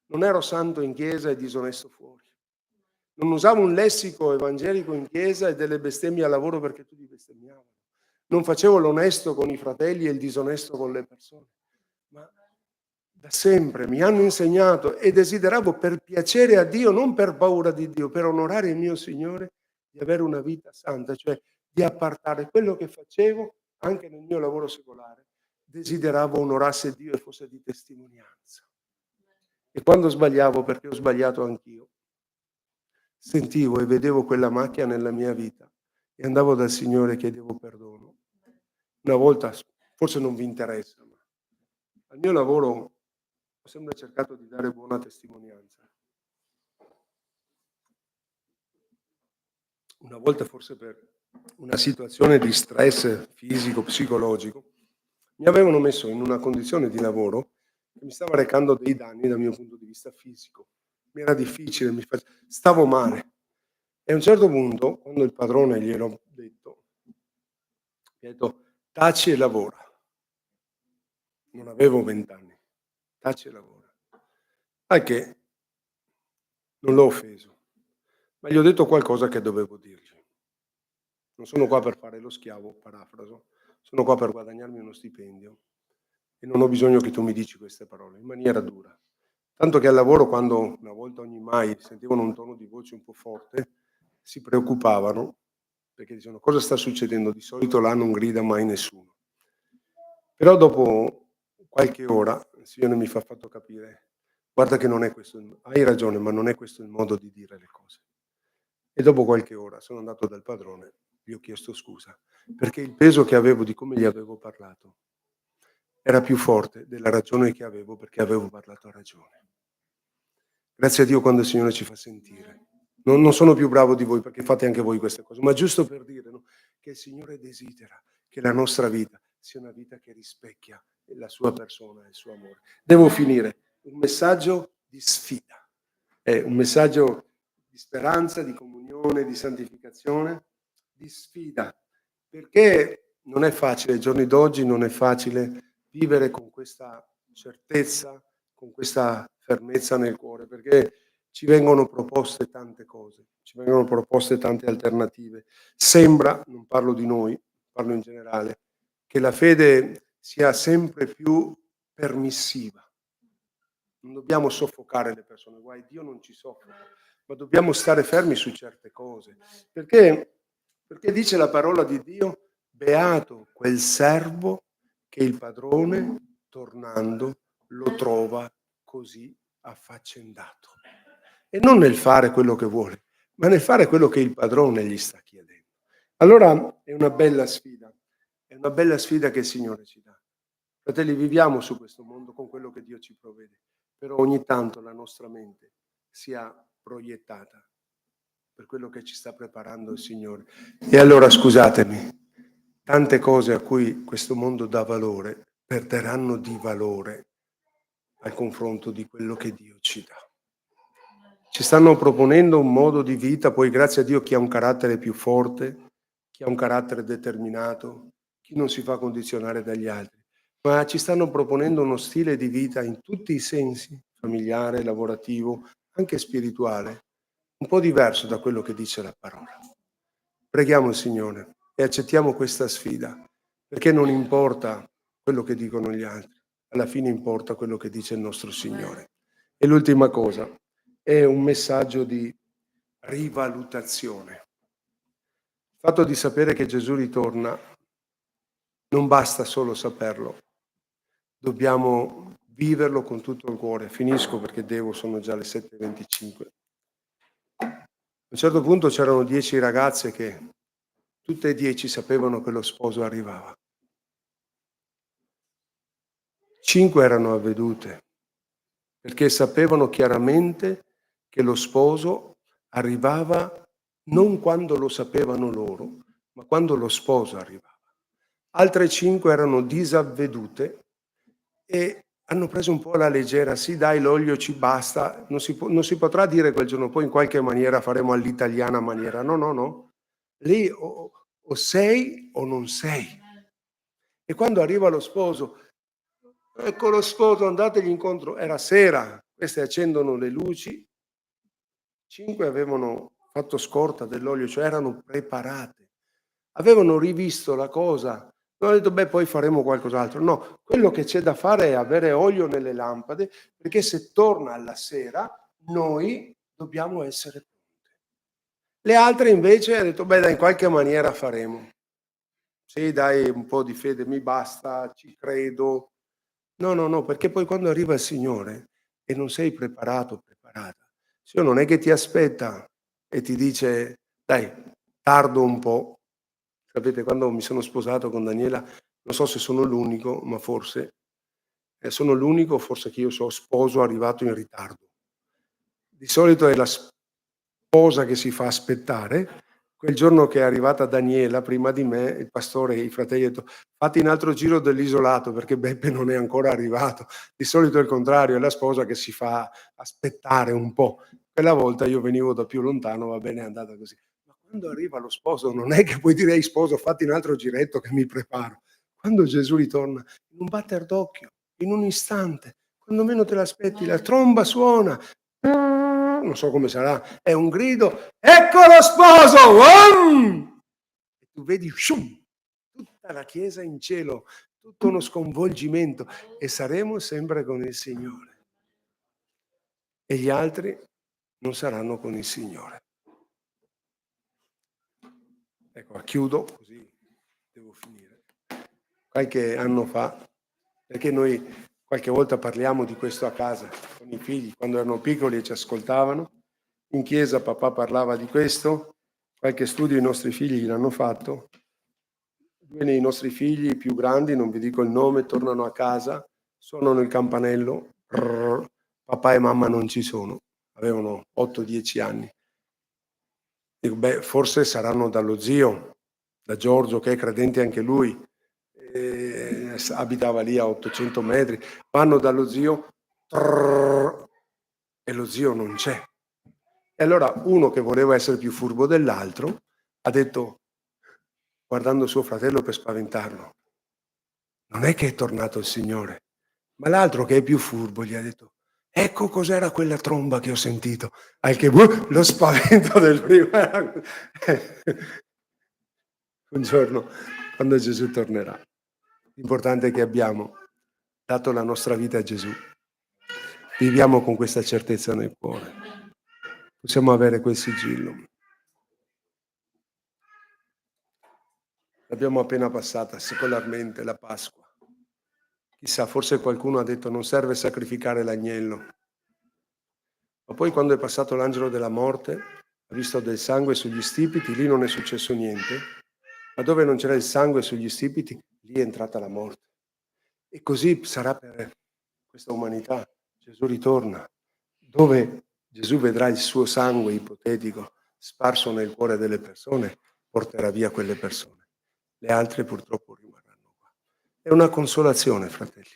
Non ero santo in chiesa e disonesto fuori. Non usavo un lessico evangelico in chiesa e delle bestemmie al lavoro perché tutti bestemmiavano. Non facevo l'onesto con i fratelli e il disonesto con le persone. Ma da sempre mi hanno insegnato e desideravo, per piacere a Dio, non per paura di Dio, per onorare il mio Signore, di avere una vita santa, cioè di appartare quello che facevo anche nel mio lavoro secolare. Desideravo onorasse Dio e fosse di testimonianza. E quando sbagliavo, perché ho sbagliato anch'io, sentivo e vedevo quella macchia nella mia vita e andavo dal Signore e chiedevo perdono. Una volta, forse non vi interessa, ma al mio lavoro ho sempre cercato di dare buona testimonianza. Una volta, forse per una situazione di stress fisico, psicologico, mi avevano messo in una condizione di lavoro che mi stava recando dei danni dal mio punto di vista fisico. Mi era difficile, stavo male. E a un certo punto, quando il padrone gliel'ho detto, mi ha detto: taci e lavora. Non avevo 20 anni. Taci e lavora. Anche non l'ho offeso, ma gli ho detto qualcosa che dovevo dirgli. Non sono qua per fare lo schiavo, parafraso, sono qua per guadagnarmi uno stipendio e non ho bisogno che tu mi dici queste parole, in maniera dura. Tanto che al lavoro, quando una volta ogni mai sentivano un tono di voce un po' forte, si preoccupavano perché dicevano: cosa sta succedendo? Di solito là non grida mai nessuno. Però dopo qualche ora il Signore mi ha fatto capire: guarda che non è questo, hai ragione, ma non è questo il modo di dire le cose. E dopo qualche ora sono andato dal padrone, gli ho chiesto scusa, perché il peso che avevo di come gli avevo parlato era più forte della ragione che avevo, perché avevo parlato a ragione. Grazie a Dio quando il Signore ci fa sentire. Non sono più bravo di voi, perché fate anche voi queste cose, ma giusto per dire, no, che il Signore desidera che la nostra vita sia una vita che rispecchia la sua persona e il suo amore. Devo finire. Un messaggio di sfida, è un messaggio di speranza, di comunione, di santificazione, di sfida, perché non è facile, ai giorni d'oggi non è facile vivere con questa certezza, con questa fermezza nel cuore, perché ci vengono proposte tante cose, ci vengono proposte tante alternative. Sembra, non parlo di noi, parlo in generale, che la fede sia sempre più permissiva. Non dobbiamo soffocare le persone, guai, Dio non ci soffoca, ma dobbiamo stare fermi su certe cose. Perché dice la parola di Dio: beato quel servo che il padrone, tornando, lo trova così affaccendato. E non nel fare quello che vuole, ma nel fare quello che il padrone gli sta chiedendo. Allora è una bella sfida che il Signore ci dà. Fratelli, viviamo su questo mondo con quello che Dio ci provvede, però ogni tanto la nostra mente sia proiettata per quello che ci sta preparando il Signore. E allora, scusatemi, tante cose a cui questo mondo dà valore perderanno di valore al confronto di quello che Dio ci dà. Ci stanno proponendo un modo di vita, poi grazie a Dio chi ha un carattere più forte, chi ha un carattere determinato, chi non si fa condizionare dagli altri, ma ci stanno proponendo uno stile di vita in tutti i sensi, familiare, lavorativo, anche spirituale, un po' diverso da quello che dice la parola. Preghiamo il Signore e accettiamo questa sfida, perché non importa quello che dicono gli altri, alla fine importa quello che dice il nostro Signore. E l'ultima cosa è un messaggio di rivalutazione. Il fatto di sapere che Gesù ritorna non basta solo saperlo, dobbiamo viverlo con tutto il cuore. Finisco perché sono già le 7:25. A un certo punto c'erano 10 ragazze che tutte e 10 sapevano che lo sposo arrivava. 5 erano avvedute, perché sapevano chiaramente che lo sposo arrivava non quando lo sapevano loro, ma quando lo sposo arrivava. Altre 5 erano disavvedute e hanno preso un po' alla leggera: sì dai, l'olio ci basta, non si potrà dire quel giorno poi in qualche maniera faremo all'italiana maniera, no. Lì o o sei o non sei. E quando arriva lo sposo, ecco lo sposo, andategli incontro. Era sera, queste accendono le luci, 5 avevano fatto scorta dell'olio, cioè erano preparate, avevano rivisto la cosa, non hanno detto beh poi faremo qualcos'altro, no, quello che c'è da fare è avere olio nelle lampade, perché se torna alla sera noi dobbiamo essere pronti. Le altre invece hanno detto beh dai, in qualche maniera faremo. Sì, dai, un po' di fede mi basta, ci credo. No, perché poi quando arriva il Signore e non sei preparato, preparata, il Signore non è che ti aspetta e ti dice, dai, tardo un po'. Sapete, quando mi sono sposato con Daniela, non so se sono l'unico, ma forse sono l'unico, forse che io so, sposo arrivato in ritardo. Di solito è la sposa che si fa aspettare. Quel giorno che è arrivata Daniela, prima di me, il pastore e i fratelli hanno detto fate un altro giro dell'isolato perché Beppe non è ancora arrivato. Di solito è il contrario, è la sposa che si fa aspettare un po'. Quella volta io venivo da più lontano, va bene, è andata così. Ma quando arriva lo sposo non è che puoi dire ai sposo fatti un altro giretto che mi preparo. Quando Gesù ritorna, in un batter d'occhio, in un istante, quando meno te l'aspetti, la tromba suona, non so come sarà, è un grido, ecco lo sposo! Uam! E tu vedi tutta la chiesa in cielo, tutto uno sconvolgimento e saremo sempre con il Signore. E gli altri non saranno con il Signore. Ecco, chiudo così devo finire. Qualche anno fa, perché noi qualche volta parliamo di questo a casa con i figli, quando erano piccoli e ci ascoltavano. In chiesa papà parlava di questo, qualche studio i nostri figli l'hanno fatto. 2 dei nostri figli più grandi, non vi dico il nome, tornano a casa, suonano il campanello, papà e mamma non ci sono, avevano 8-10 anni. Dico, beh, forse saranno dallo zio, da Giorgio, che è credente anche lui, abitava lì a 800 metri, vanno dallo zio e lo zio non c'è. E allora uno che voleva essere più furbo dell'altro ha detto, guardando suo fratello per spaventarlo, non è che è tornato il Signore, ma l'altro che è più furbo gli ha detto, ecco cos'era quella tromba che ho sentito, al che lo spavento del primo. Un giorno, quando Gesù tornerà, l'importante è che abbiamo dato la nostra vita a Gesù. Viviamo con questa certezza nel cuore. Possiamo avere quel sigillo. L'abbiamo appena passata secolarmente la Pasqua. Chissà, forse qualcuno ha detto non serve sacrificare l'agnello. Ma poi quando è passato l'angelo della morte, ha visto del sangue sugli stipiti, lì non è successo niente. Ma dove non c'era il sangue sugli stipiti, lì è entrata la morte. E così sarà per questa umanità. Gesù ritorna. Dove Gesù vedrà il suo sangue ipotetico sparso nel cuore delle persone, porterà via quelle persone. Le altre purtroppo rimarranno qua. È una consolazione, fratelli.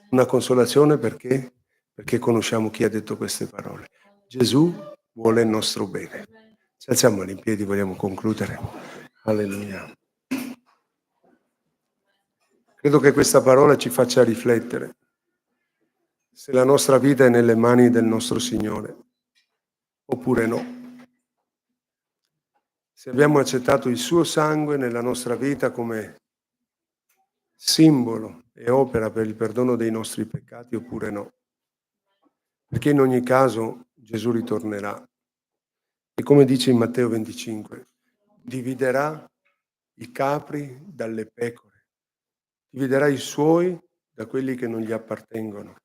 Una consolazione perché? Perché conosciamo chi ha detto queste parole. Gesù vuole il nostro bene. Ci alziamo in piedi, vogliamo concludere. Alleluia. Credo che questa parola ci faccia riflettere se la nostra vita è nelle mani del nostro Signore oppure no. Se abbiamo accettato il suo sangue nella nostra vita come simbolo e opera per il perdono dei nostri peccati oppure no. Perché in ogni caso Gesù ritornerà e come dice in Matteo 25, dividerà i capri dalle pecore, dividerà i suoi da quelli che non gli appartengono.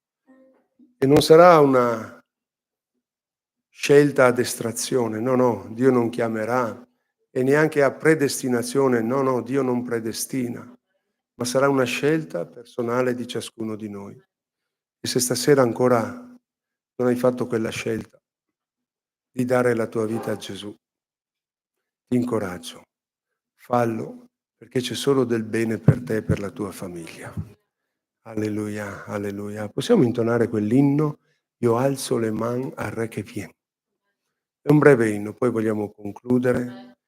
E non sarà una scelta ad estrazione, no, Dio non chiamerà, e neanche a predestinazione, no, Dio non predestina, ma sarà una scelta personale di ciascuno di noi. E se stasera ancora non hai fatto quella scelta di dare la tua vita a Gesù, ti incoraggio, fallo, perché c'è solo del bene per te e per la tua famiglia. Alleluia, alleluia. Possiamo intonare quell'inno? Io alzo le mani al Re che viene. È un breve inno, poi vogliamo concludere.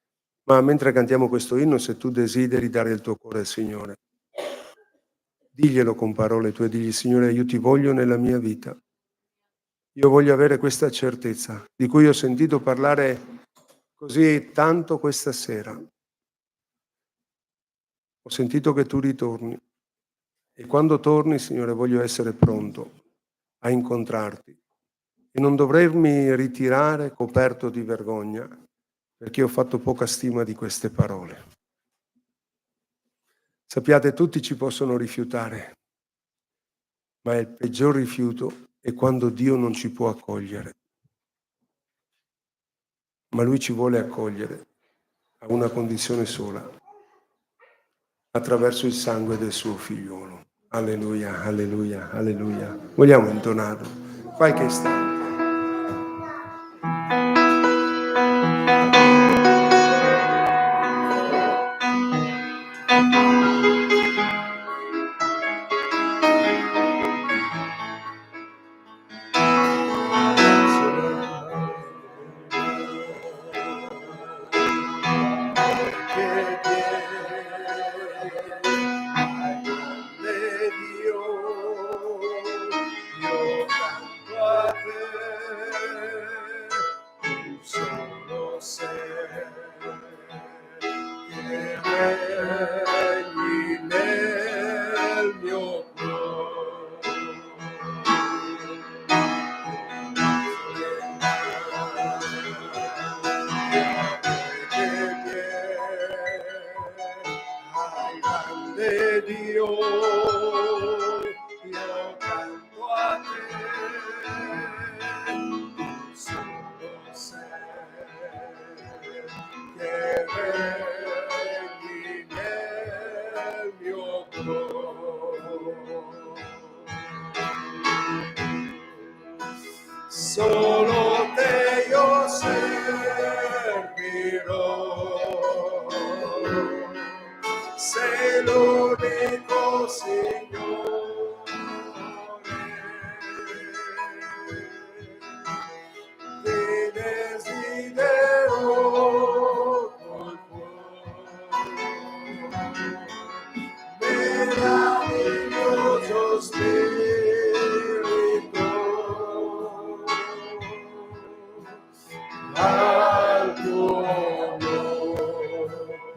Ma mentre cantiamo questo inno, se tu desideri dare il tuo cuore al Signore, diglielo con parole tue, digli: Signore, io ti voglio nella mia vita. Io voglio avere questa certezza di cui ho sentito parlare così tanto questa sera. Ho sentito che tu ritorni e quando torni, Signore, voglio essere pronto a incontrarti e non dovermi ritirare coperto di vergogna perché ho fatto poca stima di queste parole. Sappiate, tutti ci possono rifiutare, ma il peggior rifiuto è quando Dio non ci può accogliere. Ma Lui ci vuole accogliere a una condizione sola, attraverso il sangue del suo figliolo. Alleluia, alleluia, alleluia. Vogliamo intonarlo? Qualche istante. Dio, io canto a te, solo sei che regni nel mio cuore. Solo te io servirò, sei l'unico Signore, ti desidero col cuore, meraviglioso Spirito, al tuo nome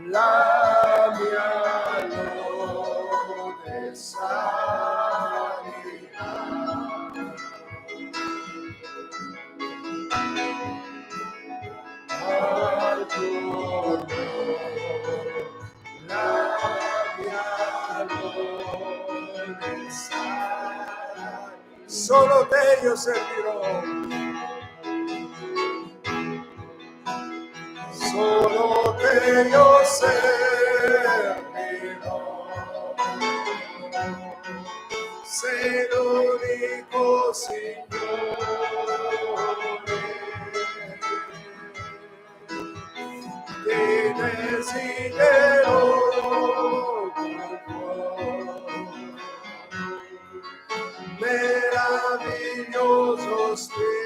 la mia lode salirà. Al tuo nome la mia lode salirà. Solo te io servirò. Solo te io servirò, sei l'unico Signore, ti desidero col cuore, meraviglioso Spirito,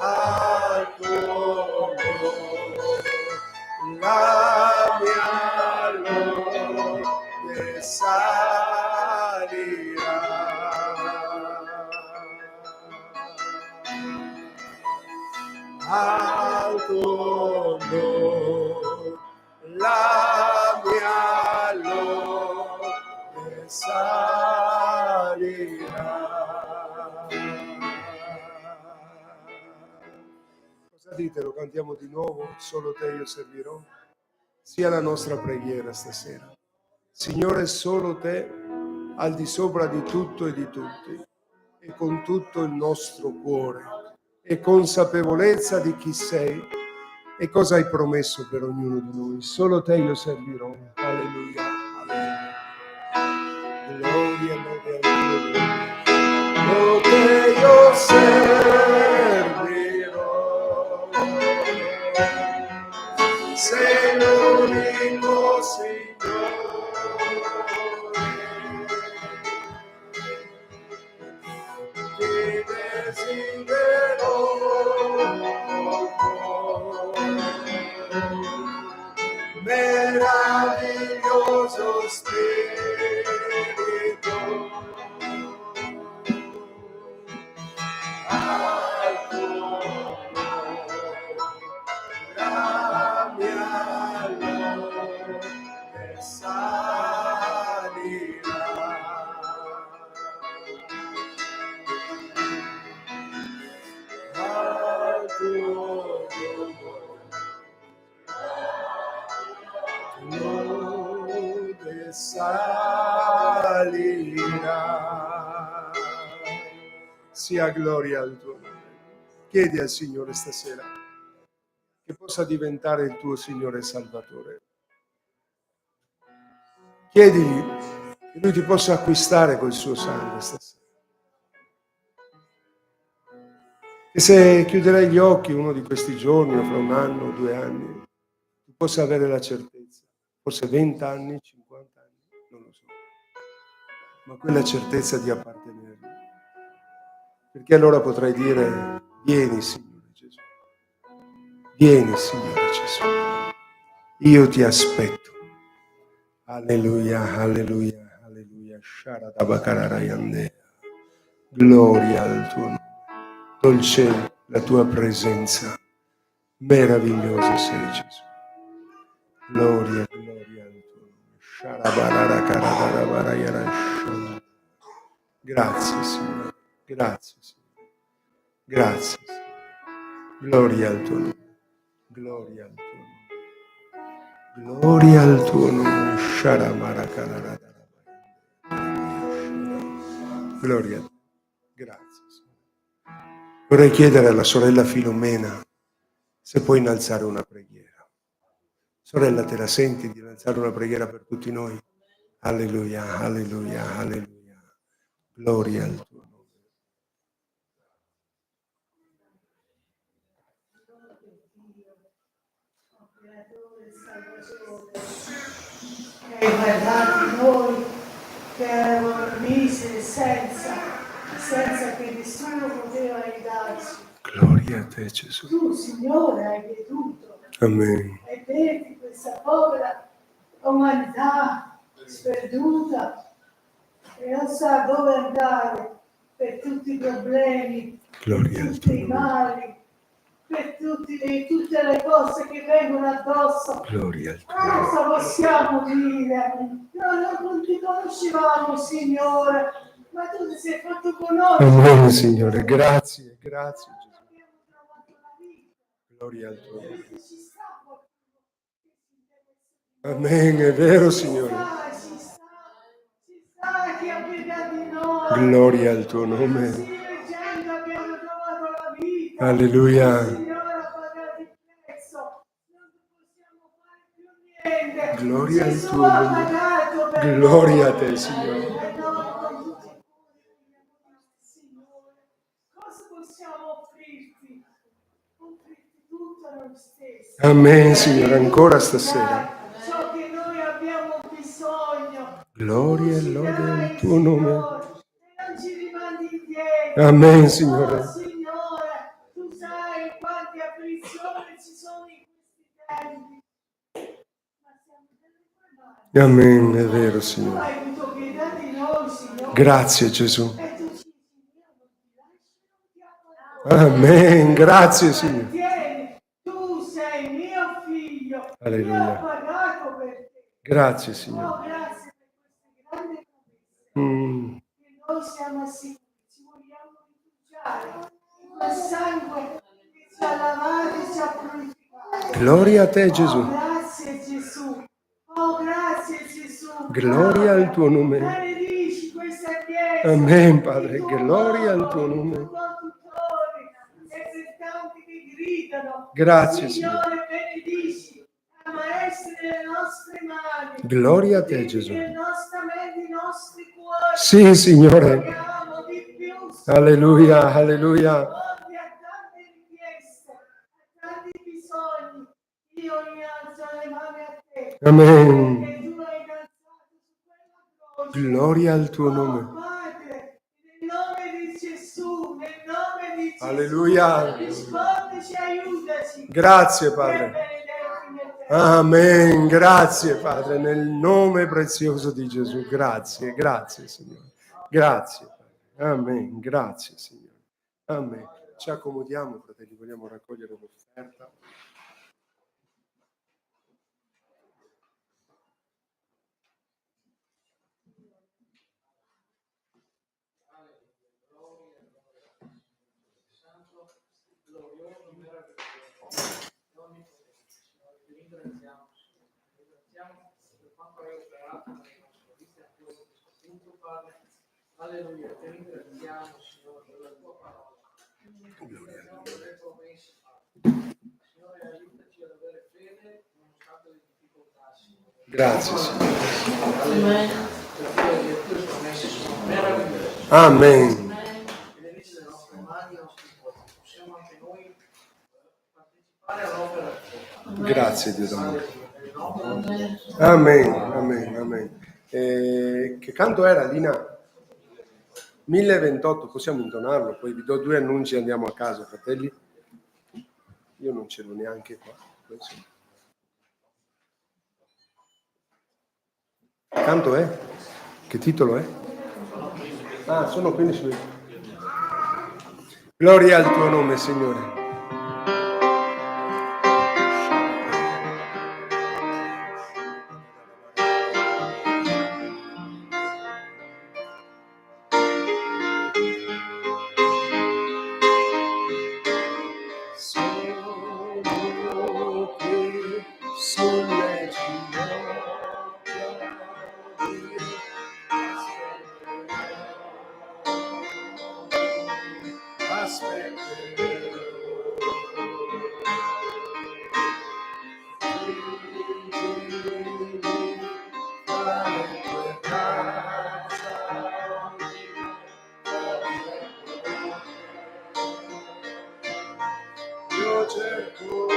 al tuo nome la mia lode salirà. Al tuo nome la mia lode salirà. Cosa dite? Lo cantiamo di nuovo? Solo te io servirò? Sia la nostra preghiera stasera. Signore, solo te, al di sopra di tutto e di tutti, e con tutto il nostro cuore, e consapevolezza di chi sei e cosa hai promesso per ognuno di noi. Solo te io servirò. Alleluia. Alleluia. Gloria, lode al tuo nome. Solo te io servirò. Sei l'unico Signore, ti desidero. Meraviglioso Spirito, al tuo la mia lode salirà. Al tuo lode salirà. Sia gloria al tuo nome. Chiedi al Signore stasera che possa diventare il tuo Signore Salvatore. Chiedigli che Lui ti possa acquistare col suo sangue stasera. E se chiuderai gli occhi uno di questi giorni, o fra un anno o 2 anni, tu possa avere la certezza, forse 20 anni, 50 anni, non lo so, ma quella certezza di appartenergli. Perché allora potrai dire: vieni Signore Gesù, vieni Signore Gesù, io ti aspetto. Alleluia, alleluia, alleluia. Sharadabakararayandea. Gloria al tuo nome. Dolce la tua presenza. Meraviglioso sei Gesù. Gloria, gloria al tuo nome. Sharabararakaradabarayarashanda. Grazie Signore. Grazie Signore. Grazie Signore. Gloria al tuo nome. Gloria al tuo nome. Gloria al tuo nome. Gloria a te. Grazie Signore. Vorrei chiedere alla sorella Filomena se può innalzare una preghiera. Sorella, te la senti di innalzare una preghiera per tutti noi? Alleluia, alleluia, alleluia. Gloria al tuo nome. Che hai guardato noi che eravamo miseri senza che nessuno poteva aiutarci. Gloria a te Gesù. Tu, Signore, hai veduto Amen. e vedi questa povera umanità sperduta e non sa dove andare per tutti i problemi, Gloria per al tutti tuo i nome. mali, per tutte le cose che vengono addosso. Gloria al tuo nome. Cosa possiamo dire? Noi non ti conoscevamo, Signore, ma tu ti sei fatto conoscere. Amen, Signore. Grazie, grazie Gesù. Abbiamo trovato la vita. Gloria al tuo nome. Ci sta qualcuno che si deve Amen, è vero Signore. ci sta che ha pietà di noi. Gloria al tuo nome. Sì, leggendo abbiamo trovato la vita. Alleluia. Il Signore ha pagato il prezzo. Non possiamo fare più niente. Gloria al Gesù tuo ha nome. pagato per Gloria a noi. te, Signore. E noi con tutti i cuori vogliamo dirti, Signore, cosa possiamo offrirti? Offrirti tutto a noi stessi. Amen, Signore, ancora stasera. Ciò che noi abbiamo bisogno. Gloria e Tu ci lode dai, al tuo nome. Signore, e non ci rimandi indietro. Amen, Oh, Signore. Signore, tu sai quante afflizioni ci sono in questi tempi. Ma siamo nelle tue mani. Amen, è vero, Tu Signore. hai avuto pietà di noi, Signore. Grazie, Gesù. E tu ci dici, io non ti lascio, non ti abbandono. Amen, grazie, Signore. Tieni, tu sei mio figlio. Alleluia. Io ho pagato per te. Grazie, Oh, Signore. grazie per queste grandi promesse. Mm. Che noi siamo sicuri, ci vogliamo rifugiare in quel sangue che ci ha lavato e ci ha purificato. Gloria a te, Gesù. Oh, grazie Gesù. Oh, grazie Gesù. Gloria al tuo nome. Benedici questa chiesa. Amen, Padre. Il tuo Gloria al uomo, tuo i nome. tuoi conduttori e per tanti che gridano. Grazie, Signore, benedici la maestra delle nostre mani. Gloria a te, Metti Gesù. nelle nostre menti i nostri cuori. Sì, Signore. Vogliamo di più, Signore. Alleluia, alleluia. Oltre a tante richieste, a tanti bisogni, io innalzo le mani a te. Amen. Perché tu hai innalzato su quella croce. Gloria al tuo Oh, nome. Padre, nel nome di Gesù, nel nome Alleluia. Rispondici, aiutaci. Grazie Padre. Amen. Grazie Padre, nel nome prezioso di Gesù. Grazie, grazie Signore. Grazie Padre. Amen. Grazie Signore. Amen. Ci accomodiamo, fratelli, vogliamo raccogliere l'offerta. Alleluia, ti ringraziamo Signore per la tua parola. Gloria a Per Dio. le promesse fatte. Signore, aiutaci ad avere fede nonostante le difficoltà, Signore. Grazie Signore. Alleluia. Perché le tue promesse sono meravigliose. Amen. E le messe le nostre mani, i nostri cuori. Possiamo anche noi partecipare all'opera tua. Grazie Dio d'amore. Nel nome di Gesù. Amen, amen, amen. Che canto era, Lina? 1028, possiamo intonarlo, poi vi do 2 annunci e andiamo a casa, fratelli. Io non ce l'ho neanche qua. Questo. Che canto è? Che titolo è? Ah, sono 15. Gloria al tuo nome, Signore. Sono qui sulle ginocchia aspetterò. Io cerco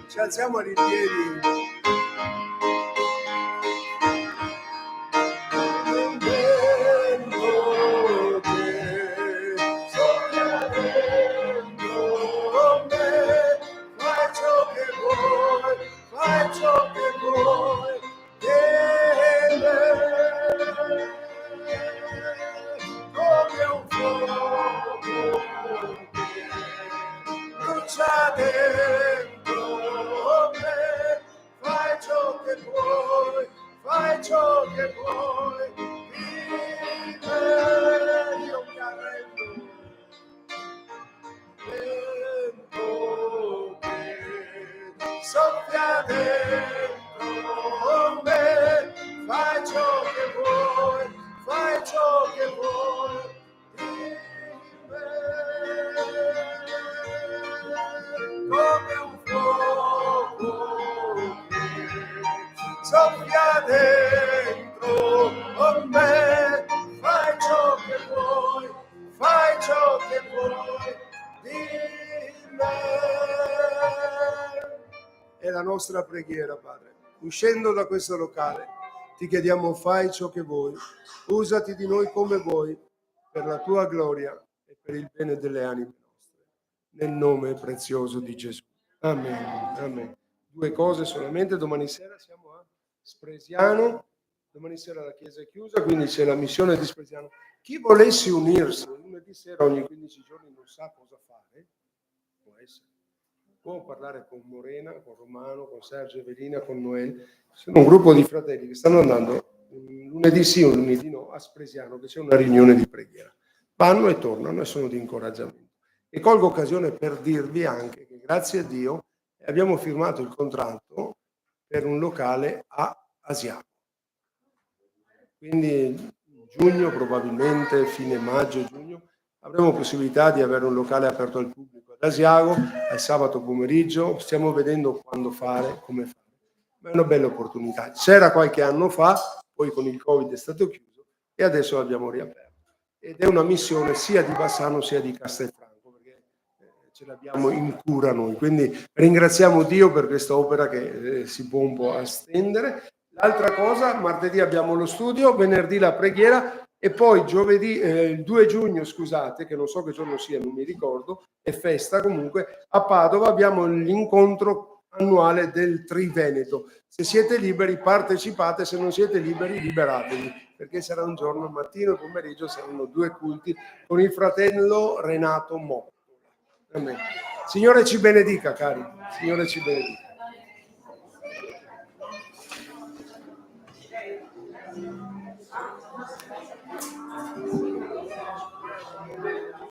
Ci alziamo in piedi. Fai ciò che vuoi di me, io mi arrendo. Tempo che soffia dentro me, fai ciò che vuoi, fai ciò che vuoi di me, come un fuoco soffia dentro me, fai ciò che vuoi di la nostra preghiera, Padre. Uscendo da questo locale, ti chiediamo, fai ciò che vuoi, usati di noi come vuoi, per la tua gloria e per il bene delle anime nostre. Nel nome prezioso di Gesù. Amen. Amen. 2 cose solamente, domani sera siamo a Spresiano, domani sera la chiesa è chiusa, quindi c'è la missione di Spresiano. Chi volesse unirsi lunedì sera ogni 15 giorni non sa cosa fare, può essere. Può parlare con Morena, con Romano, con Sergio Evelina, con Noel. Sono un gruppo di fratelli che stanno andando lunedì sì o lunedì no a Spresiano, che c'è una riunione di preghiera. Vanno e tornano e sono di incoraggiamento. E colgo occasione per dirvi anche che grazie a Dio abbiamo firmato il contratto per un locale a Asiago. Quindi giugno, probabilmente fine maggio, giugno, avremo possibilità di avere un locale aperto al pubblico ad Asiago, al sabato pomeriggio. Stiamo vedendo quando fare, come fare. Ma è una bella opportunità. C'era qualche anno fa, poi con il Covid è stato chiuso e adesso l'abbiamo riaperto. Ed è una missione sia di Bassano sia di Castelfranco, perché ce l'abbiamo in cura noi. Quindi ringraziamo Dio per questa opera che si può un po' estendere. L'altra cosa, martedì abbiamo lo studio, venerdì la preghiera e poi giovedì, il 2 giugno, scusate, che non so che giorno sia, non mi ricordo, è festa comunque, a Padova abbiamo l'incontro annuale del Triveneto. Se siete liberi partecipate, se non siete liberi liberatevi, perché sarà un giorno, mattino e pomeriggio saranno 2 culti con il fratello Renato Mottola. Amen. Signore ci benedica, cari, Signore ci benedica.